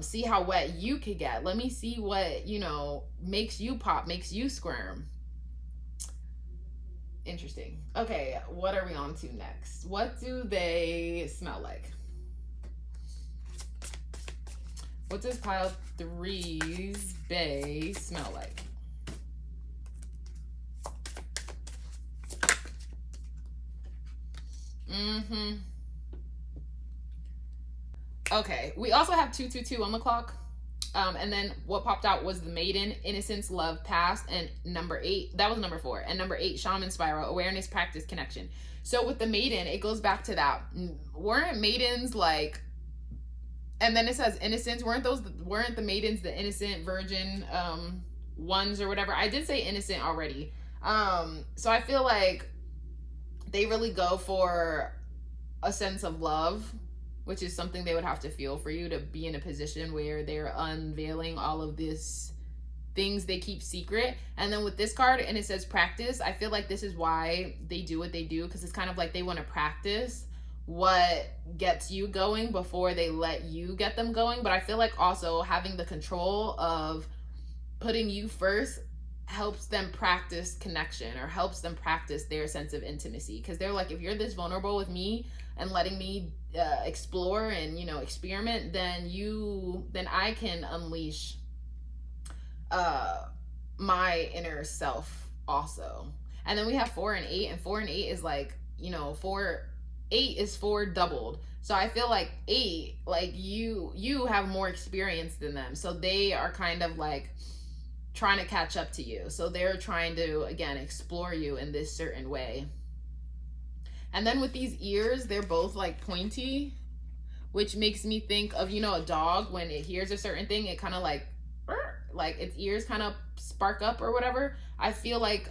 see how wet you could get. Let me see what, makes you pop, makes you squirm. Interesting. Okay, what are we on to next? What do they smell like? What does pile 3's bae smell like? Okay, we also have 222 on the clock. And then what popped out was the Maiden, Innocence, Love, Past, and number 8. That was number 4. And number 8, Shaman Spiral, Awareness, Practice, Connection. So with the Maiden, it goes back to that. Weren't maidens like... And then it says innocence. Weren't the maidens the innocent virgin ones or whatever? I did say innocent already. So I feel like they really go for a sense of love, which is something they would have to feel for you to be in a position where they're unveiling all of this things they keep secret. And then with this card, and it says practice, I feel like this is why they do what they do, because it's kind of like they want to practice what gets you going before they let you get them going. But I feel like also having the control of putting you first helps them practice connection, or helps them practice their sense of intimacy, because they're like, if you're this vulnerable with me and letting me explore and experiment, then I can unleash my inner self also. And then we have 4 and 8, and 4 and 8 is like 8 is 4 doubled. So I feel like 8, like you have more experience than them. So they are kind of like trying to catch up to you. So they're trying to, again, explore you in this certain way. And then with these ears, they're both like pointy, which makes me think of, a dog, when it hears a certain thing, it kind of like its ears kind of spark up or whatever. I feel like,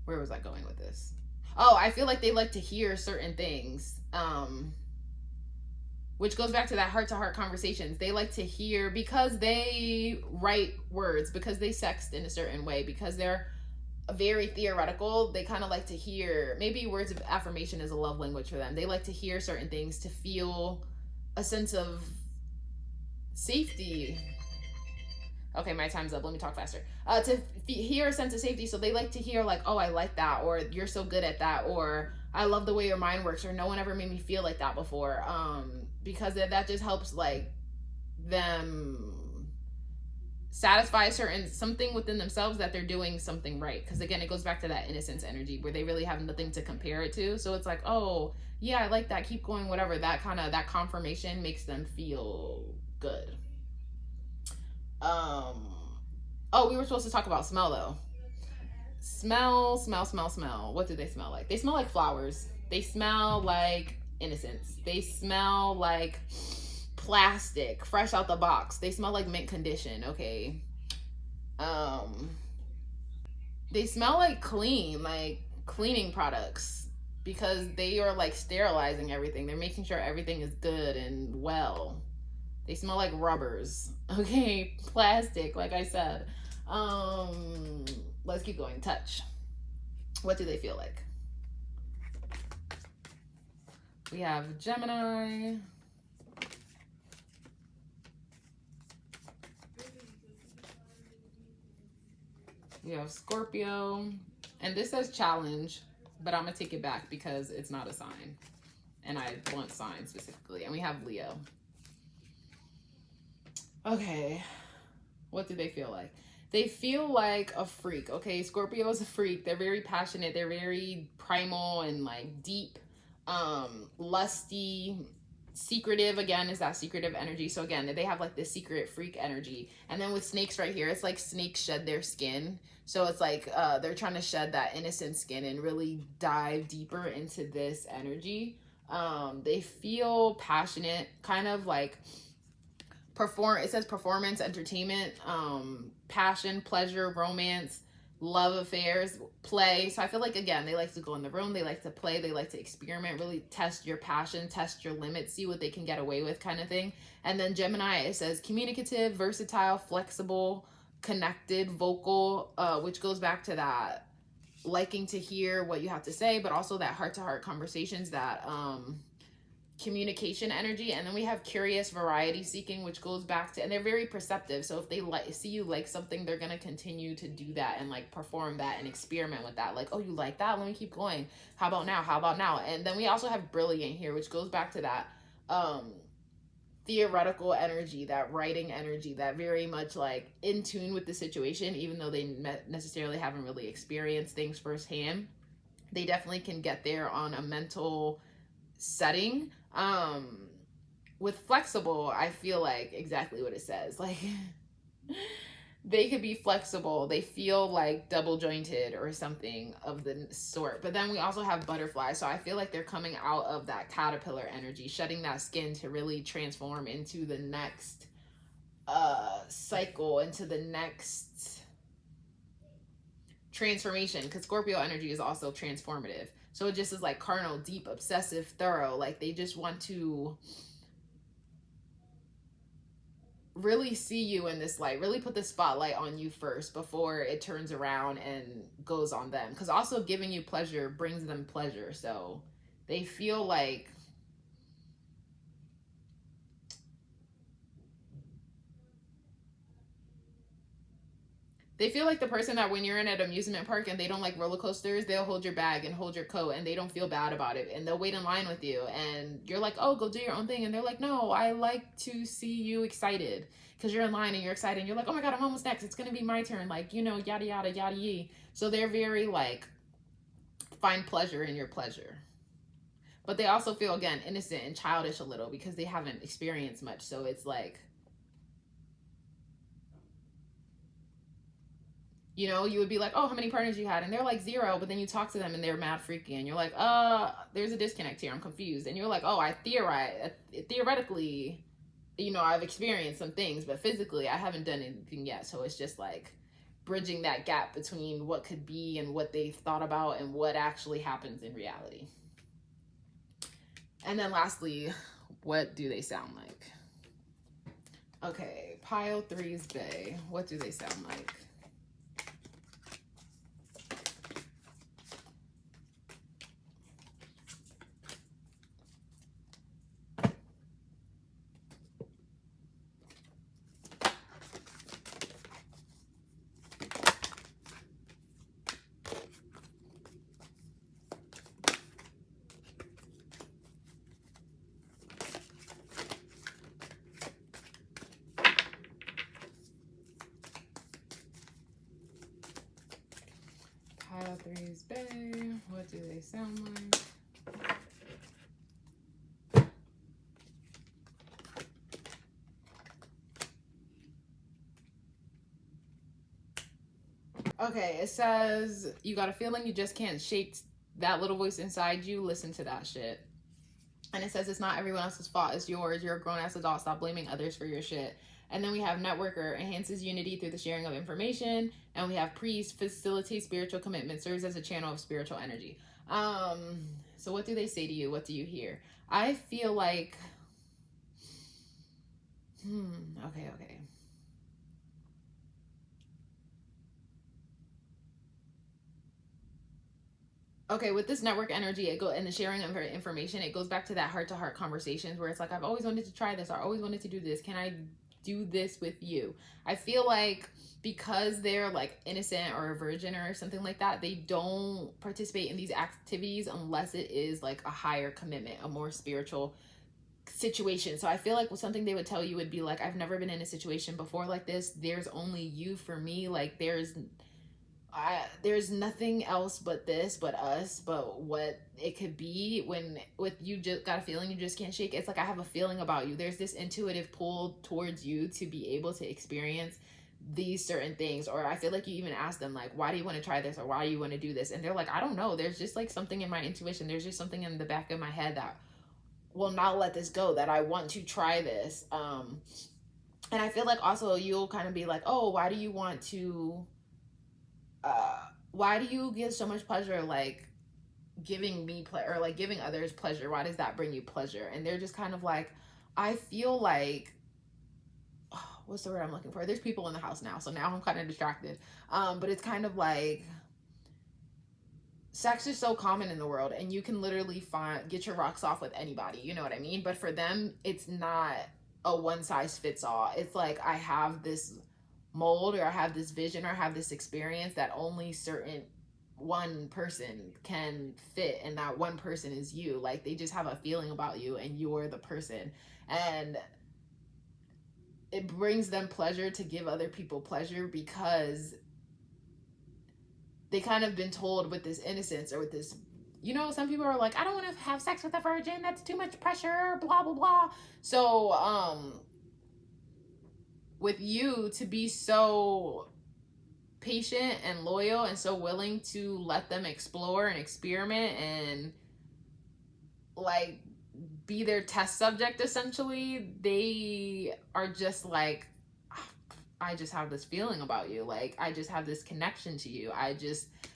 where was I going with this? Oh, I feel like they like to hear certain things, which goes back to that heart-to-heart conversations. They like to hear, because they write words, because they sext in a certain way, because they're very theoretical. They kind of like to hear, maybe words of affirmation is a love language for them. They like to hear certain things to feel a sense of safety. Okay, my time's up. Let me talk faster. To hear a sense of safety. So they like to hear like, oh, I like that, or you're so good at that, or I love the way your mind works, or no one ever made me feel like that before. Because that just helps like them satisfy something within themselves, that they're doing something right. Because again, it goes back to that innocence energy where they really have nothing to compare it to. So it's like, oh yeah, I like that, keep going, whatever. That confirmation makes them feel good. Oh, we were supposed to talk about smell though. Smell. What do they smell like? They smell like flowers. They smell like innocence. They smell like plastic, fresh out the box. They smell like mint condition, okay? They smell like cleaning products. because they are like sterilizing everything. They're making sure everything is good and well. They smell like rubbers. Okay, plastic, like I said. Let's keep going. Touch. What do they feel like? We have Gemini. We have Scorpio. And this says challenge, but I'm going to take it back because it's not a sign. And I want signs specifically. And we have Leo. Okay. What do they feel like? They feel like a freak, okay? Scorpio is a freak. They're very passionate. They're very primal and like deep, lusty, secretive. Again, is that secretive energy. So again, they have like this secret freak energy. And then with snakes right here, it's like snakes shed their skin. So it's like they're trying to shed that innocent skin and really dive deeper into this energy. They feel passionate, kind of like it says performance, entertainment, passion, pleasure, romance, love affairs, play. So I feel like, again, they like to go in the room, they like to play, they like to experiment, really test your passion, test your limits, see what they can get away with, kind of thing. And then Gemini, it says communicative, versatile, flexible, connected, vocal, which goes back to that liking to hear what you have to say, but also that heart-to-heart conversations, that communication energy. And then we have curious, variety seeking, which goes back to, and they're very perceptive. So if they see you like something, they're going to continue to do that and like perform that and experiment with that. Like, oh, you like that? Let me keep going. How about now? How about now? And then we also have brilliant here, which goes back to that theoretical energy, that writing energy, that very much like in tune with the situation, even though they necessarily haven't really experienced things firsthand. They definitely can get there on a mental setting. With flexible, I feel like exactly what it says. Like they could be flexible. They feel like double jointed or something of the sort. But then we also have butterfly. So I feel like they're coming out of that caterpillar energy, shedding that skin to really transform into the next cycle, into the next transformation. Because Scorpio energy is also transformative. So it just is like carnal, deep, obsessive, thorough. Like they just want to really see you in this light, really put the spotlight on you first before it turns around and goes on them. Because also giving you pleasure brings them pleasure. So they feel like the person that when you're in an amusement park and they don't like roller coasters, they'll hold your bag and hold your coat and they don't feel bad about it. And they'll wait in line with you. And you're like, oh, go do your own thing. And they're like, no, I like to see you excited. Because you're in line and you're excited. And you're like, oh my God, I'm almost next. It's going to be my turn. Like, you know, yada, yada, yada, yee. So they're very like, find pleasure in your pleasure. But they also feel, again, innocent and childish a little because they haven't experienced much. So it's like, you know, you would be like, oh, how many partners you had? And they're like 0, but then you talk to them and they're mad freaky. And you're like, there's a disconnect here. I'm confused. And you're like, oh, I theoretically, you know, I've experienced some things, but physically I haven't done anything yet. So it's just like bridging that gap between what could be and what they've thought about and what actually happens in reality. And then lastly, what do they sound like? Okay, pile 3's Bay. What do they sound like? Pile 3's Bay. What do they sound like? Okay, it says, you got a feeling you just can't shake that little voice inside you. Listen to that shit. And it says, it's not everyone else's fault. It's yours. You're a grown-ass adult. Stop blaming others for your shit. And then we have networker, enhances unity through the sharing of information. And we have priest, facilitates spiritual commitment, serves as a channel of spiritual energy. So what do they say to you? What do you hear? I feel like, okay. Okay, with this network energy, and the sharing of information, it goes back to that heart-to-heart conversations where it's like, I've always wanted to try this. I always wanted to do this. Can I do this with you? I feel like because they're like innocent or a virgin or something like that, they don't participate in these activities unless it is like a higher commitment, a more spiritual situation. So I feel like something they would tell you would be like, I've never been in a situation before like this. There's only you for me. Like there's nothing else but this, but us, but what it could be. When with you just got a feeling you just can't shake. It's like, I have a feeling about you. There's this intuitive pull towards you to be able to experience these certain things. Or I feel like you even ask them like, why do you want to try this, or why do you want to do this? And they're like, I don't know, there's just like something in my intuition, there's just something in the back of my head that will not let this go, that I want to try this. And I feel like also you'll kind of be like, oh, why do you want to why do you get so much pleasure like giving me pleasure, or like giving others pleasure? Why does that bring you pleasure? And they're just kind of like, I feel like, oh, what's the word I'm looking for? There's people in the house now, so now I'm kind of distracted. But it's kind of like, sex is so common in the world, and you can literally get your rocks off with anybody, you know what I mean? But for them, it's not a one size fits all. It's like, I have this mold, or I have this vision, or I have this experience that only certain one person can fit, and that one person is you. Like, they just have a feeling about you, and you're the person. And it brings them pleasure to give other people pleasure, because they kind of been told with this innocence, or with this, you know, some people are like, I don't want to have sex with a virgin, that's too much pressure, blah blah blah. So with you to be so patient and loyal and so willing to let them explore and experiment and like be their test subject, essentially, they are just like, I just have this feeling about you. Like, I just have this connection to you.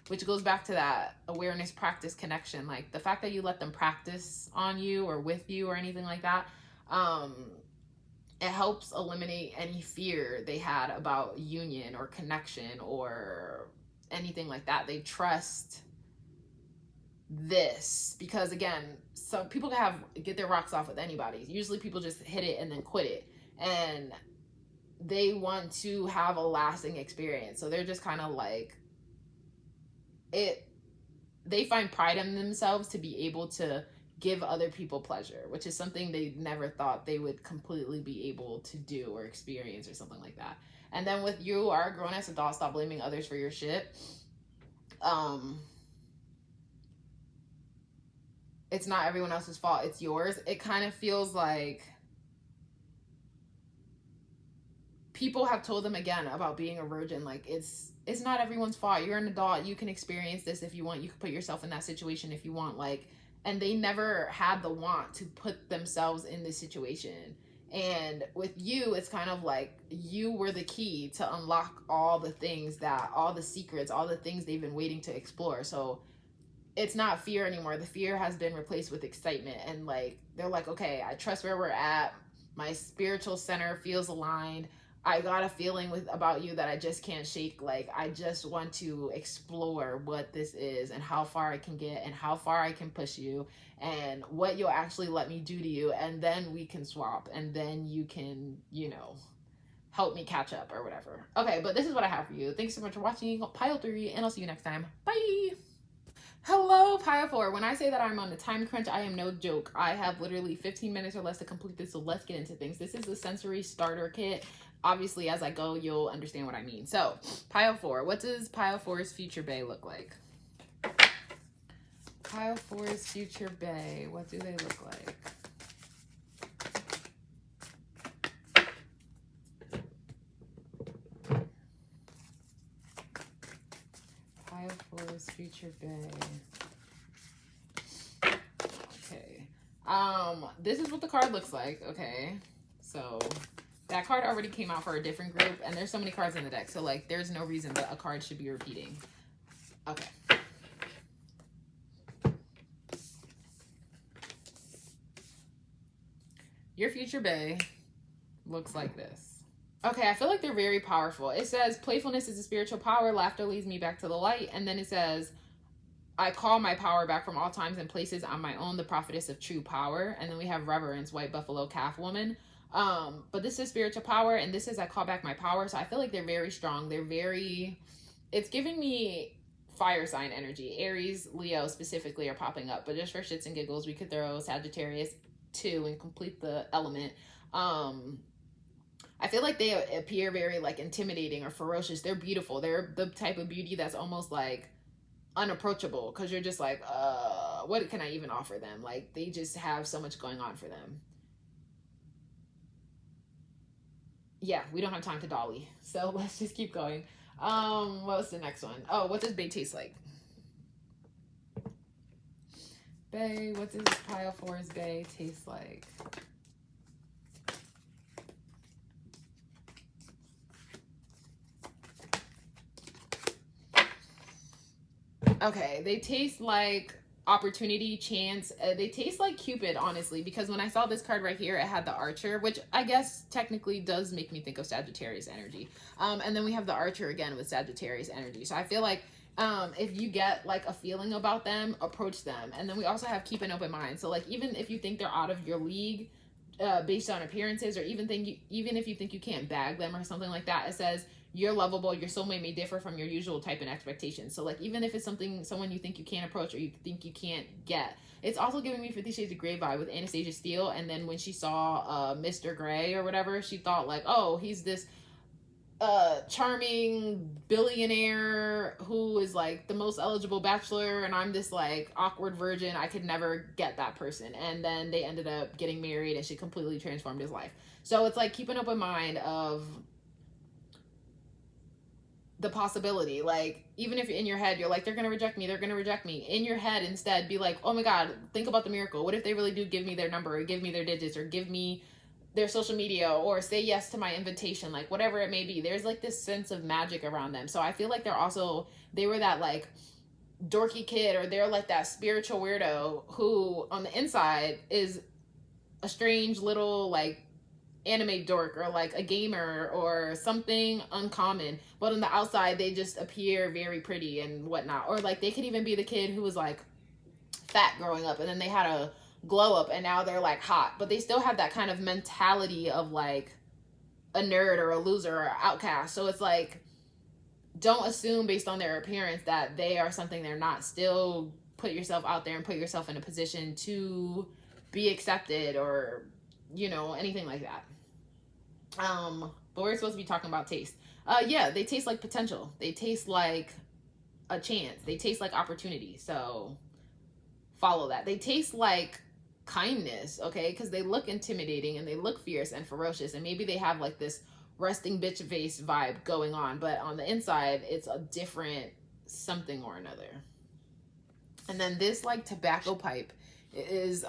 Which goes back to that awareness practice connection. Like, the fact that you let them practice on you or with you or anything like that, it helps eliminate any fear they had about union or connection or anything like that. They trust this, because again, some people get their rocks off with anybody. Usually people just hit it and then quit it, and they want to have a lasting experience. So they're just kind of like, they find pride in themselves to be able to give other people pleasure, which is something they never thought they would completely be able to do or experience or something like that. And then with you are a grown-ass adult, stop blaming others for your shit. It's not everyone else's fault, it's yours. It kind of feels like people have told them again about being a virgin, like, it's not everyone's fault. You're an adult, you can experience this if you want, you can put yourself in that situation if you want, like, and they never had the want to put themselves in this situation. And with you, it's kind of like you were the key to unlock all the secrets, all the things they've been waiting to explore. So it's not fear anymore. The fear has been replaced with excitement. And like, they're like, okay, I trust where we're at. My spiritual center feels aligned. I got a feeling about you that I just can't shake. Like, I just want to explore what this is and how far I can get and how far I can push you and what you'll actually let me do to you. And then we can swap, and then you can, help me catch up or whatever. Okay, but this is what I have for you. Thanks so much for watching Pile 3, and I'll see you next time. Bye! Hello, Pile 4. When I say that I'm on a time crunch, I am no joke. I have literally 15 minutes or less to complete this, so let's get into things. This is the sensory starter kit. Obviously, as I go, you'll understand what I mean. So, Pile 4. What does Pile 4's future bae look like? Pile 4's future bae. What do they look like? Pile 4's future bae. Okay. This is what the card looks like. Okay. So that card already came out for a different group, and there's so many cards in the deck, so like there's no reason that a card should be repeating. Okay. Your future bae looks like this. Okay, I feel like they're very powerful. It says, playfulness is a spiritual power. Laughter leads me back to the light. And then it says, I call my power back from all times and places on my own, the prophetess of true power. And then we have reverence, white buffalo calf woman. But this is spiritual power, and this is I call back my power. So I feel like they're very strong. They're very, it's giving me fire sign energy. Aries, Leo specifically are popping up. But just for shits and giggles, we could throw Sagittarius too and complete the element. I feel like they appear very like intimidating or ferocious. They're beautiful. They're the type of beauty that's almost like unapproachable, because you're just like, what can I even offer them? Like, they just have so much going on for them. Yeah, we don't have time to dolly, so let's just keep going. What was the next one? Oh, what does bae taste like? Bae, what does pile 4's bae taste like? Okay, they taste like opportunity, chance. They taste like Cupid, honestly, because when I saw this card right here, it had the Archer, which I guess technically does make me think of Sagittarius energy. And then we have the Archer again with Sagittarius energy. So I feel like if you get like a feeling about them, approach them. And then we also have keep an open mind. So like, even if you think they're out of your league based on appearances, or even if you think you can't bag them or something like that, it says, you're lovable, your soulmate may differ from your usual type and expectations. So like, even if it's someone you think you can't approach or you think you can't get, it's also giving me 50 Shades of Grey vibe with Anastasia Steele. And then when she saw Mr. Grey or whatever, she thought like, oh, he's this charming billionaire who is like the most eligible bachelor, and I'm this like awkward virgin. I could never get that person. And then they ended up getting married, and she completely transformed his life. So it's like, keep an open mind of the possibility. Like, even if in your head you're like, they're gonna reject me, in your head instead be like, oh my god, think about the miracle. What if they really do give me their number, or give me their digits, or give me their social media, or say yes to my invitation, like whatever it may be. There's like this sense of magic around them. So I feel like they were that like dorky kid, or they're like that spiritual weirdo who on the inside is a strange little like anime dork, or like a gamer or something uncommon, but on the outside they just appear very pretty and whatnot. Or like, they could even be the kid who was like fat growing up, and then they had a glow up and now they're like hot, but they still have that kind of mentality of like a nerd or a loser or outcast. So it's like, don't assume based on their appearance that they are something they're not. Still put yourself out there and put yourself in a position to be accepted, or anything like that. But we're supposed to be talking about taste. Yeah, they taste like potential. They taste like a chance. They taste like opportunity. So follow that. They taste like kindness, okay? Because they look intimidating and they look fierce and ferocious, and maybe they have like this resting bitch face vibe going on, but on the inside it's a different something or another. And then this like tobacco pipe is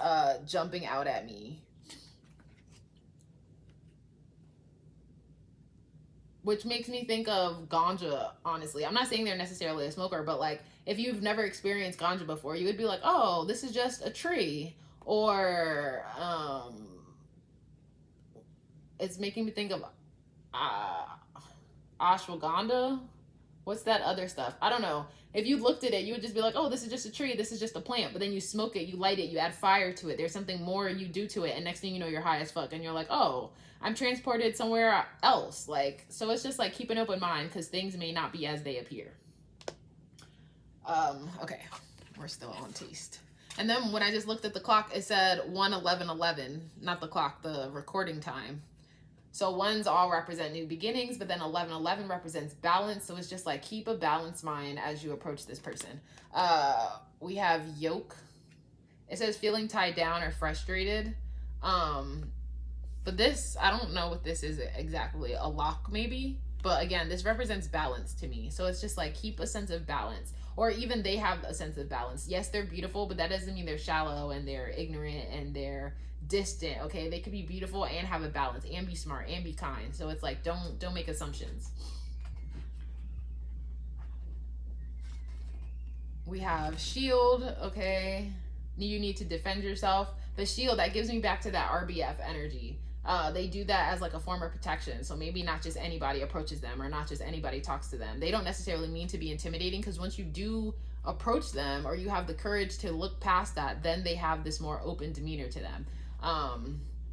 jumping out at me, which makes me think of ganja, honestly. I'm not saying they're necessarily a smoker, but like, if you've never experienced ganja before, you would be like, oh, this is just a tree. Or it's making me think of ashwagandha. What's that other stuff? I don't know. If you looked at it, you would just be like, oh, this is just a tree, this is just a plant. But then you smoke it, you light it, you add fire to it, there's something more you do to it, and next thing you know, you're high as fuck, and you're like, oh, I'm transported somewhere else. Like, so it's just like, keep an open mind, because things may not be as they appear. Okay, we're still on taste. And then when I just looked at the clock, it said 1:11:11, not the clock, the recording time. So ones all represent new beginnings, but then 11:11 represents balance. So it's just like, keep a balanced mind as you approach this person. We have yoke. It says feeling tied down or frustrated. But this, I don't know what this is exactly. A lock maybe? But again, this represents balance to me. So it's just like, keep a sense of balance. Or even they have a sense of balance. Yes, they're beautiful, but that doesn't mean they're shallow and they're ignorant and they're distant, okay? They could be beautiful and have a balance and be smart and be kind. So it's like, don't make assumptions. We have shield, okay? You need to defend yourself. The shield, that gives me back to that RBF energy. They do that as like a form of protection. So maybe not just anybody approaches them or not just anybody talks to them. They don't necessarily mean to be intimidating, because once you do approach them or you have the courage to look past that, then they have this more open demeanor to them.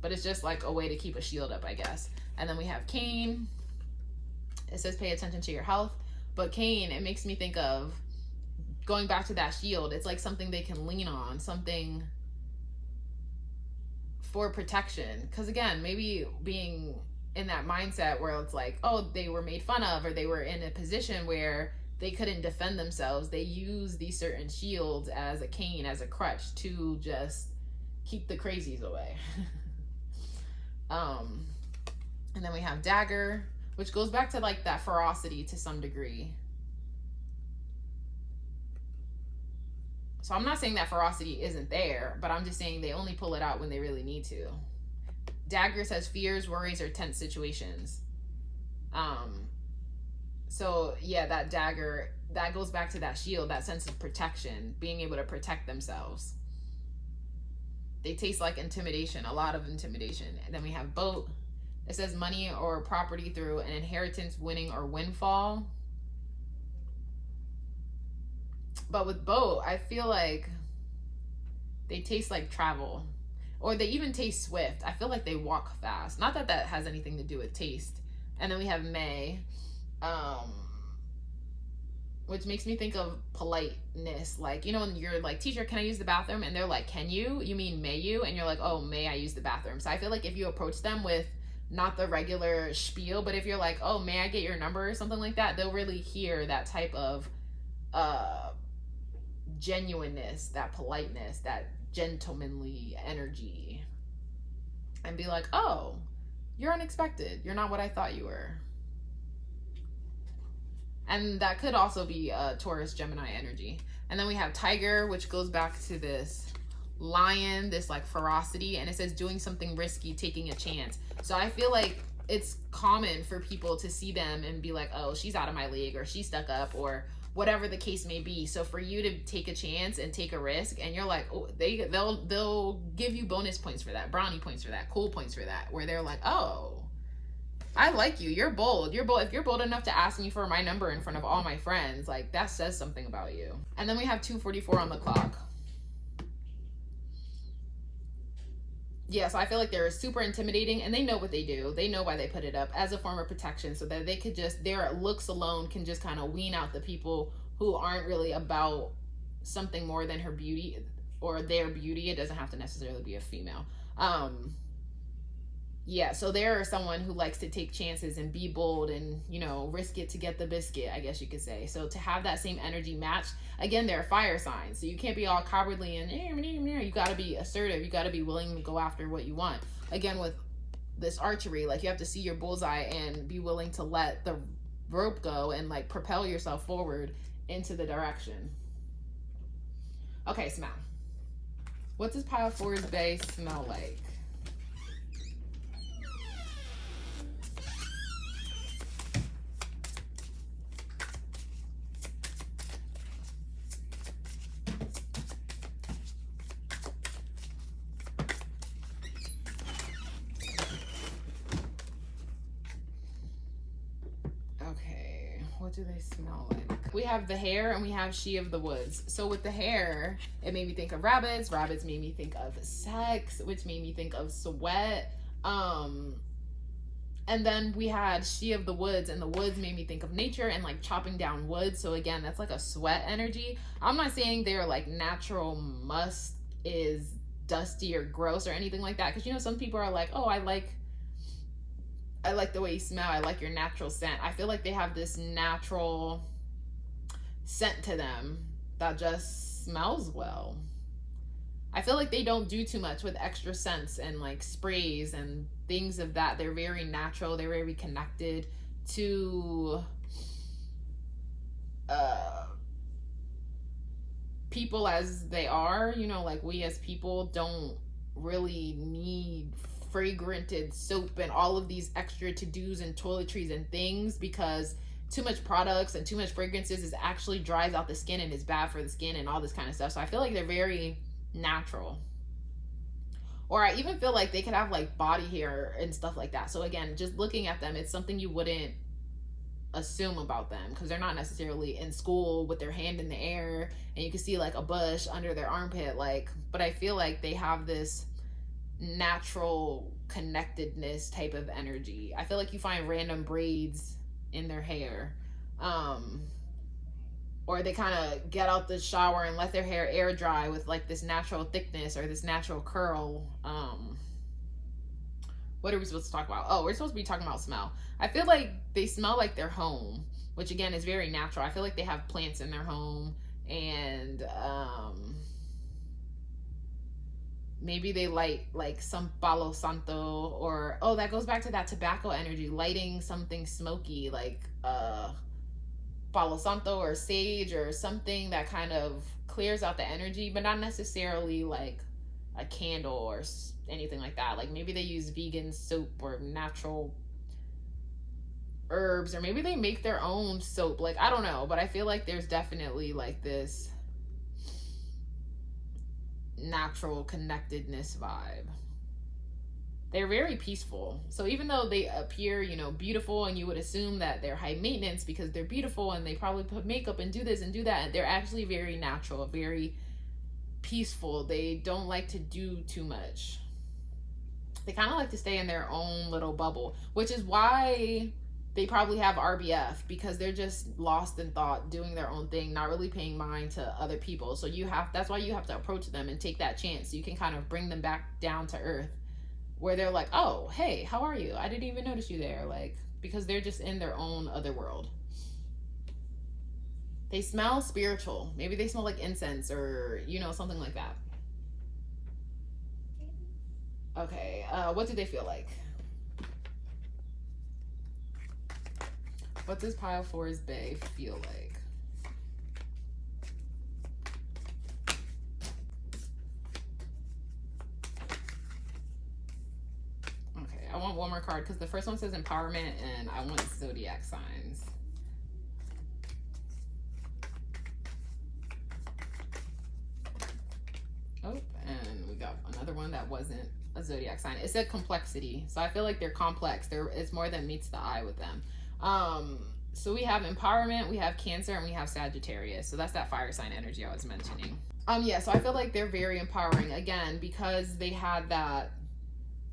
But it's just like a way to keep a shield up, I guess. And then we have Cain. It says pay attention to your health. But Cain, it makes me think of going back to that shield. It's like something they can lean on, something for protection. Because again, maybe being in that mindset where it's like, oh, they were made fun of, or they were in a position where they couldn't defend themselves, they use these certain shields as a cane, as a crutch, to just keep the crazies away. And then we have Dagger, which goes back to like that ferocity to some degree. So I'm not saying that ferocity isn't there, but I'm just saying they only pull it out when they really need to. Dagger says fears, worries, or tense situations. So yeah, that dagger, that goes back to that shield, that sense of protection, being able to protect themselves. They taste like intimidation, a lot of intimidation. And then we have Boat. It says money or property through an inheritance, winning, or windfall. But with Boat, I feel like they taste like travel, or they even taste swift. I feel like they walk fast. Not that that has anything to do with taste. And then we have May, which makes me think of politeness. Like, you know, when you're like, teacher, can I use the bathroom? And they're like, can you? You mean may you? And you're like, oh, may I use the bathroom? So I feel like if you approach them with not the regular spiel, but if you're like, oh, may I get your number or something like that, they'll really hear that type of genuineness, that politeness, that gentlemanly energy, and be like, oh, you're unexpected. You're not what I thought you were. And that could also be Taurus, Gemini energy. And then we have Tiger, which goes back to this lion, this like ferocity, and it says doing something risky, taking a chance. So I feel like it's common for people to see them and be like, oh, she's out of my league, or she's stuck up, or whatever the case may be. So for you to take a chance and take a risk, and you're like, oh, they'll give you bonus points for that, brownie points for that, cool points for that, where they're like, oh, I like you, you're bold. If you're bold enough to ask me for my number in front of all my friends, like that says something about you. And then we have 2:44 on the clock. Yeah, so I feel like they're super intimidating, and they know what they do. They know why they put it up, as a form of protection, so that they could just, their looks alone can just kind of wean out the people who aren't really about something more than her beauty or their beauty. It doesn't have to necessarily be a female. Yeah, so they're someone who likes to take chances and be bold and, you know, risk it to get the biscuit, I guess you could say. So to have that same energy matched, again, they're fire signs. So you can't be all cowardly and you got to be assertive. You got to be willing to go after what you want. Again, with this archery, like you have to see your bullseye and be willing to let the rope go and like propel yourself forward into the direction. Okay, smell. What does pile 4's bay smell like? What do they smell like? We have the hare and we have she of the woods. So with the hare, it made me think of rabbits. Rabbits made me think of sex, which made me think of sweat. And then we had she of the woods, and the woods made me think of nature and like chopping down wood. So again, that's like a sweat energy. I'm not saying their like natural musk is dusty or gross or anything like that, because you know some people are like, oh, I like the way you smell. I like your natural scent. I feel like they have this natural scent to them that just smells well. I feel like they don't do too much with extra scents and like sprays and things of that. They're very natural. They're very connected to people as they are. You know, like we as people don't really need fragranted soap and all of these extra to-dos and toiletries and things, because too much products and too much fragrances is actually dries out the skin and is bad for the skin and all this kind of stuff. So I feel like they're very natural. Or I even feel like they could have like body hair and stuff like that. So again, just looking at them, it's something you wouldn't assume about them because they're not necessarily in school with their hand in the air and you can see like a bush under their armpit, like, but I feel like they have this natural connectedness type of energy. I feel like you find random braids in their hair, or they kind of get out the shower and let their hair air dry with like this natural thickness or this natural curl. What are we supposed to talk about? Oh, we're supposed to be talking about smell. I feel like they smell like their home, which again is very natural. I feel like they have plants in their home, and maybe they light like some palo santo, or oh, that goes back to that tobacco energy, lighting something smoky like palo santo or sage or something that kind of clears out the energy, but not necessarily like a candle or anything like that. Like maybe they use vegan soap or natural herbs, or maybe they make their own soap. Like I don't know, but I feel like there's definitely like this natural connectedness vibe. They're very peaceful. So even though they appear, you know, beautiful, and you would assume that they're high maintenance because they're beautiful and they probably put makeup and do this and do that, they're actually very natural, very peaceful. They don't like to do too much. They kind of like to stay in their own little bubble, which is why they probably have RBF, because they're just lost in thought, doing their own thing, not really paying mind to other people. So that's why you have to approach them and take that chance. So you can kind of bring them back down to earth, where they're like, oh, hey, how are you? I didn't even notice you there. Like, because they're just in their own other world. They smell spiritual. Maybe they smell like incense or, you know, something like that. Okay, what do they feel like? What does pile 4's Bay feel like? Okay, I want one more card because the first one says empowerment and I want zodiac signs. Oh, and we got another one that wasn't a zodiac sign. It said complexity. So I feel like they're complex. It's more than meets the eye with them. So we have empowerment, we have Cancer, and we have Sagittarius. So that's that fire sign energy I was mentioning. Yeah, so I feel like they're very empowering, again, because they had that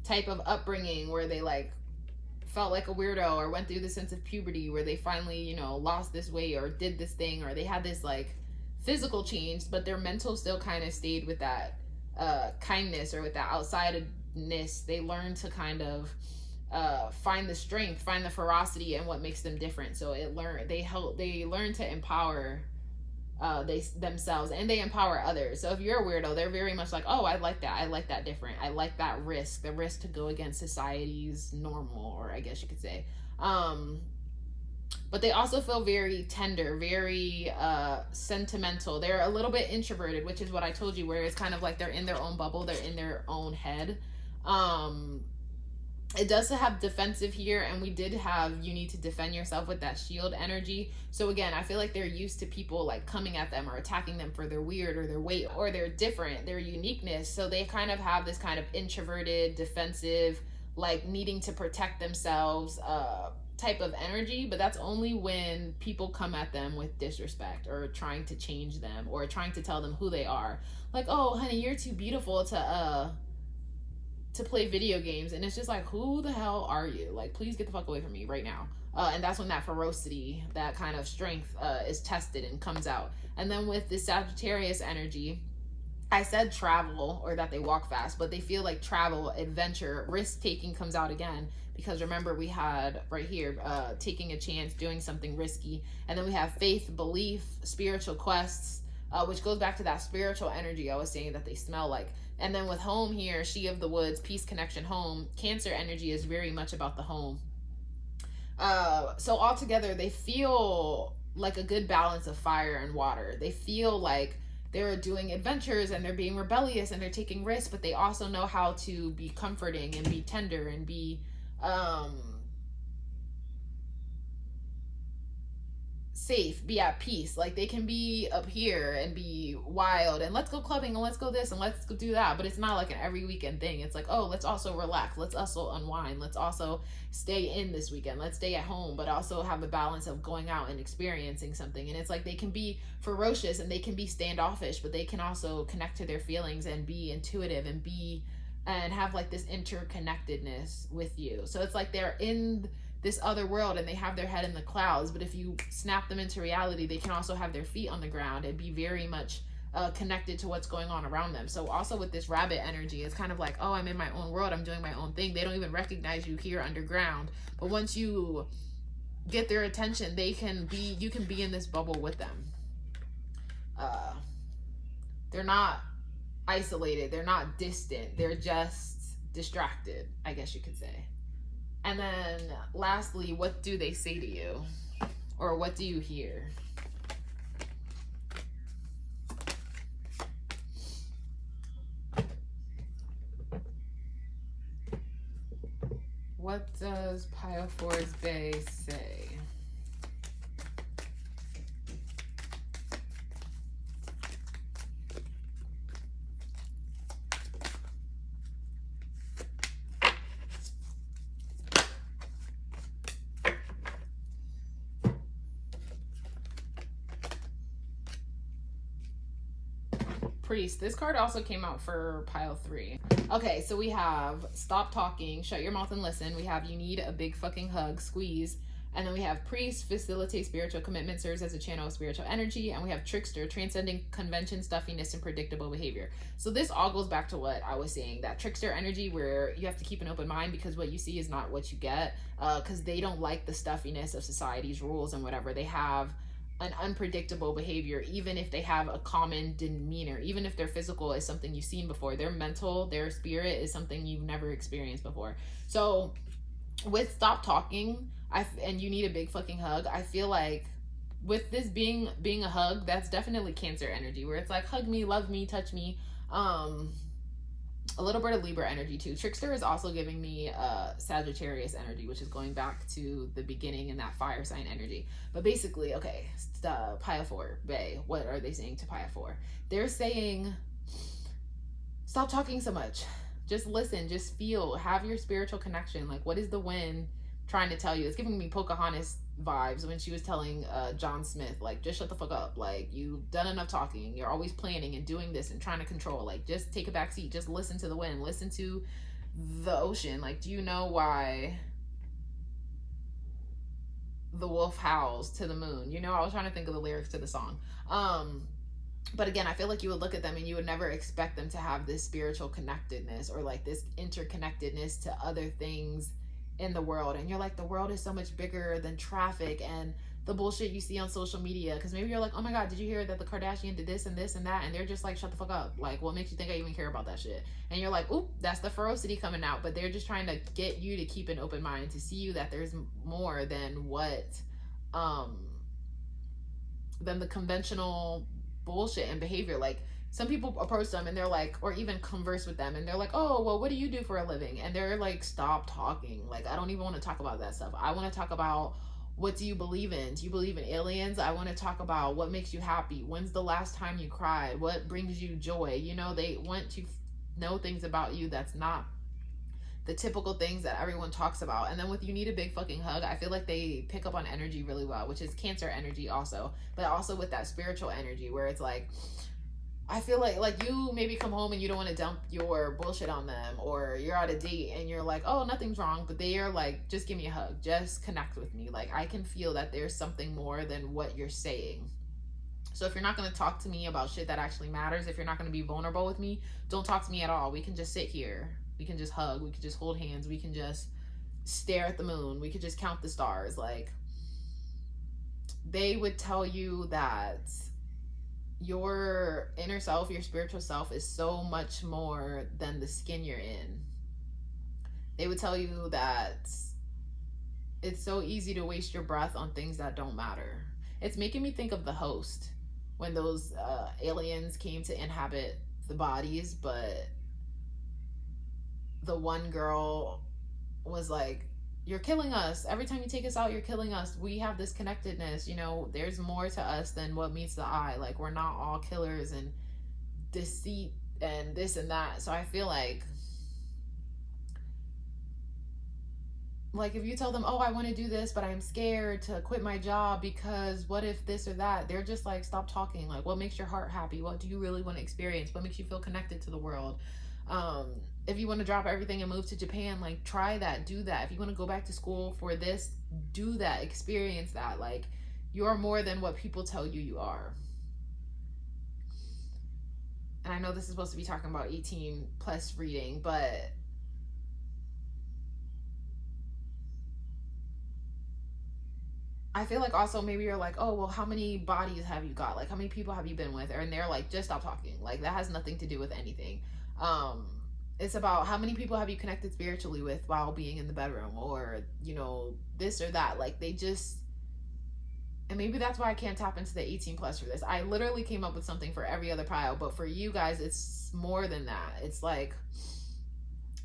type of upbringing where they like felt like a weirdo or went through the sense of puberty where they finally, you know, lost this weight or did this thing, or they had this like physical change, but their mental still kind of stayed with that kindness or with that outsidedness. They learned to kind of find the strength, find the ferocity, and what makes them different. So they learn to empower themselves, and they empower others. So if you're a weirdo, they're very much like, oh, I like that different, I like that risk, the risk to go against society's normal, or I guess you could say. But they also feel very tender, very sentimental. They're a little bit introverted, which is what I told you, where it's kind of like they're in their own bubble, they're in their own head. It does have defensive here, and we did have you need to defend yourself with that shield energy. So again, I feel like they're used to people like coming at them or attacking them for their weird or their weight or their different, their uniqueness. So they kind of have this kind of introverted, defensive, like needing to protect themselves type of energy. But that's only when people come at them with disrespect or trying to change them or trying to tell them who they are. Like, oh honey, you're too beautiful to play video games. And it's just like, who the hell are you? Like, please get the fuck away from me right now. And that's when that ferocity, that kind of strength is tested and comes out. And then with the Sagittarius energy, I said travel, or that they walk fast, but they feel like travel, adventure, risk taking comes out again. Because remember, we had right here taking a chance, doing something risky. And then we have faith, belief, spiritual quests, which goes back to that spiritual energy I was saying that they smell like. And then with home here, she of the woods, peace, connection, home. Cancer energy is very much about the home. So altogether, they feel like a good balance of fire and water. They feel like they're doing adventures and they're being rebellious and they're taking risks, but they also know how to be comforting and be tender and be safe, be at peace. Like they can be up here and be wild and let's go clubbing and let's go this and let's go do that. But it's not like an every weekend thing. It's like, oh, let's also relax. Let's also unwind. Let's also stay in this weekend. Let's stay at home, but also have the balance of going out and experiencing something. And it's like they can be ferocious and they can be standoffish, but they can also connect to their feelings and be intuitive and be and have like this interconnectedness with you. So it's like they're in this other world and they have their head in the clouds, but if you snap them into reality, they can also have their feet on the ground and be very much connected to what's going on around them. So also with this rabbit energy, it's kind of like, oh, I'm in my own world, I'm doing my own thing. They don't even recognize you here underground, but once you get their attention, you can be in this bubble with them. They're not isolated, they're not distant, they're just distracted, I guess you could say. And then lastly, what do they say to you? Or what do you hear? What does Pile 4's Bay say? Priest. This card also came out for Pile 3. Okay, so we have Stop Talking, Shut Your Mouth and Listen. We have You Need a Big Fucking Hug, Squeeze. And then we have Priest, Facilitate Spiritual Commitment, Serves as a Channel of Spiritual Energy. And we have Trickster, Transcending Convention, Stuffiness, and Predictable Behavior. So this all goes back to what I was saying, that Trickster energy where you have to keep an open mind because what you see is not what you get, because they don't like the stuffiness of society's rules and whatever. They have an unpredictable behavior, even if they have a common demeanor, even if their physical is something you've seen before, their mental, their spirit is something you've never experienced before. So with Stop Talking, and You Need a Big Fucking Hug, I feel like with this being a hug, that's definitely Cancer energy, where it's like hug me, love me, touch me. A little bit of Libra energy too. Trickster is also giving me Sagittarius energy, which is going back to the beginning and that fire sign energy. But basically, okay, Pile 4, Bay, what are they saying to Pile 4? They're saying, stop talking so much. Just listen, just feel, have your spiritual connection. Like, what is the wind trying to tell you? It's giving me Pocahontas vibes when she was telling John Smith, like, just shut the fuck up. Like, you've done enough talking. You're always planning and doing this and trying to control. Like, just take a back seat. Just listen to the wind. Listen to the ocean. Like, do you know why the wolf howls to the moon? You know, I was trying to think of the lyrics to the song. But again, I feel like you would look at them and you would never expect them to have this spiritual connectedness or like this interconnectedness to other things in the world. And you're like, the world is so much bigger than traffic and the bullshit you see on social media. Because maybe you're like, oh my god, did you hear that the Kardashian did this and this and that? And they're just like, shut the fuck up. Like, what makes you think I even care about that shit? And you're like, oop, that's the ferocity coming out. But they're just trying to get you to keep an open mind, to see you that there's more than what than the conventional bullshit and behavior. Like, some people approach them and they're like, or even converse with them and they're like, oh, well, what do you do for a living? And they're like, stop talking. Like, I don't even want to talk about that stuff. I want to talk about, what do you believe in? Do you believe in aliens? I want to talk about what makes you happy. When's the last time you cried? What brings you joy? You know, they want to know things about you that's not the typical things that everyone talks about. And then with You Need a Big Fucking Hug, I feel like they pick up on energy really well, which is Cancer energy also, but also with that spiritual energy where it's like, I feel like you maybe come home and you don't want to dump your bullshit on them, or you're at a date and you're like, oh, nothing's wrong, but they are like, just give me a hug, just connect with me. Like, I can feel that there's something more than what you're saying. So if you're not going to talk to me about shit that actually matters, if you're not going to be vulnerable with me, don't talk to me at all. We can just sit here. We can just hug. We can just hold hands. We can just stare at the moon. We could just count the stars. Like, they would tell you that your inner self, your spiritual self, is so much more than the skin you're in. They would tell you that it's so easy to waste your breath on things that don't matter. It's making me think of The Host, when those aliens came to inhabit the bodies, but the one girl was like, you're killing us. Every time you take us out, you're killing us. We have this connectedness, you know, there's more to us than what meets the eye. Like, we're not all killers and deceit and this and that. So I feel like if you tell them, oh, I want to do this, but I'm scared to quit my job because what if this or that, they're just like, stop talking. Like, what makes your heart happy? What do you really want to experience? What makes you feel connected to the world? If you want to drop everything and move to Japan, like, try that, do that. If you want to go back to school for this, do that, experience that. Like, you're more than what people tell you you are. And I know this is supposed to be talking about 18 plus reading, but I feel like also maybe you're like, oh, well, how many bodies have you got? Like, how many people have you been with? And they're like, just stop talking. Like, that has nothing to do with anything. It's about how many people have you connected spiritually with while being in the bedroom, or, you know, this or that. Like, they just, and maybe that's why I can't tap into the 18 plus for this. I literally came up with something for every other pile, but for you guys, it's more than that. It's like,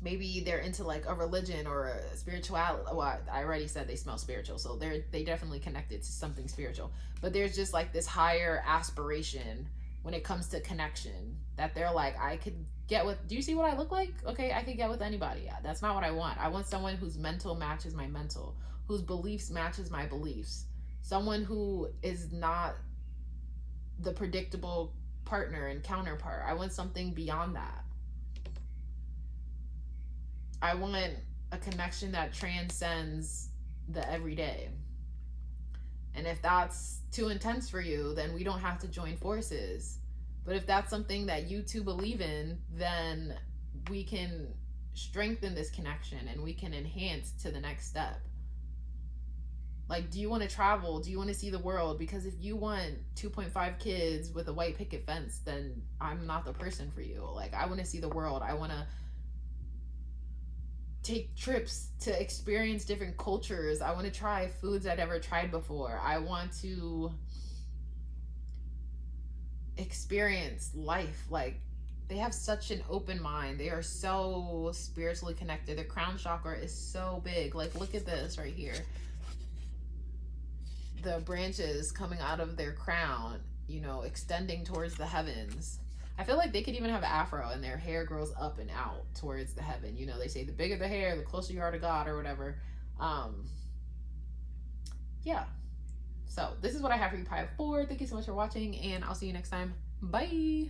maybe they're into like a religion or a spirituality. Well, I already said they smell spiritual, so they definitely connected to something spiritual. But there's just like this higher aspiration when it comes to connection, that they're like, I could get with, do you see what I look like? Okay, I could get with anybody. Yeah, that's not what I want. I want someone whose mental matches my mental, whose beliefs matches my beliefs, someone who is not the predictable partner and counterpart. I want something beyond that. I want a connection that transcends the everyday. And if that's too intense for you, then we don't have to join forces. But if that's something that you two believe in, then we can strengthen this connection and we can enhance to the next step. Like, do you want to travel? Do you want to see the world? Because if you want 2.5 kids with a white picket fence, then I'm not the person for you. Like, I want to see the world. I want to take trips to experience different cultures. I want to try foods I'd never tried before. I want to experience life. Like, they have such an open mind. They are so spiritually connected. Their crown chakra is so big. Like, look at this right here. The branches coming out of their crown, you know, extending towards the heavens. I feel like they could even have an afro and their hair grows up and out towards the heaven. You know, they say the bigger the hair, the closer you are to God or whatever. Yeah. So this is what I have for you, Pile 4. Thank you so much for watching, and I'll see you next time. Bye.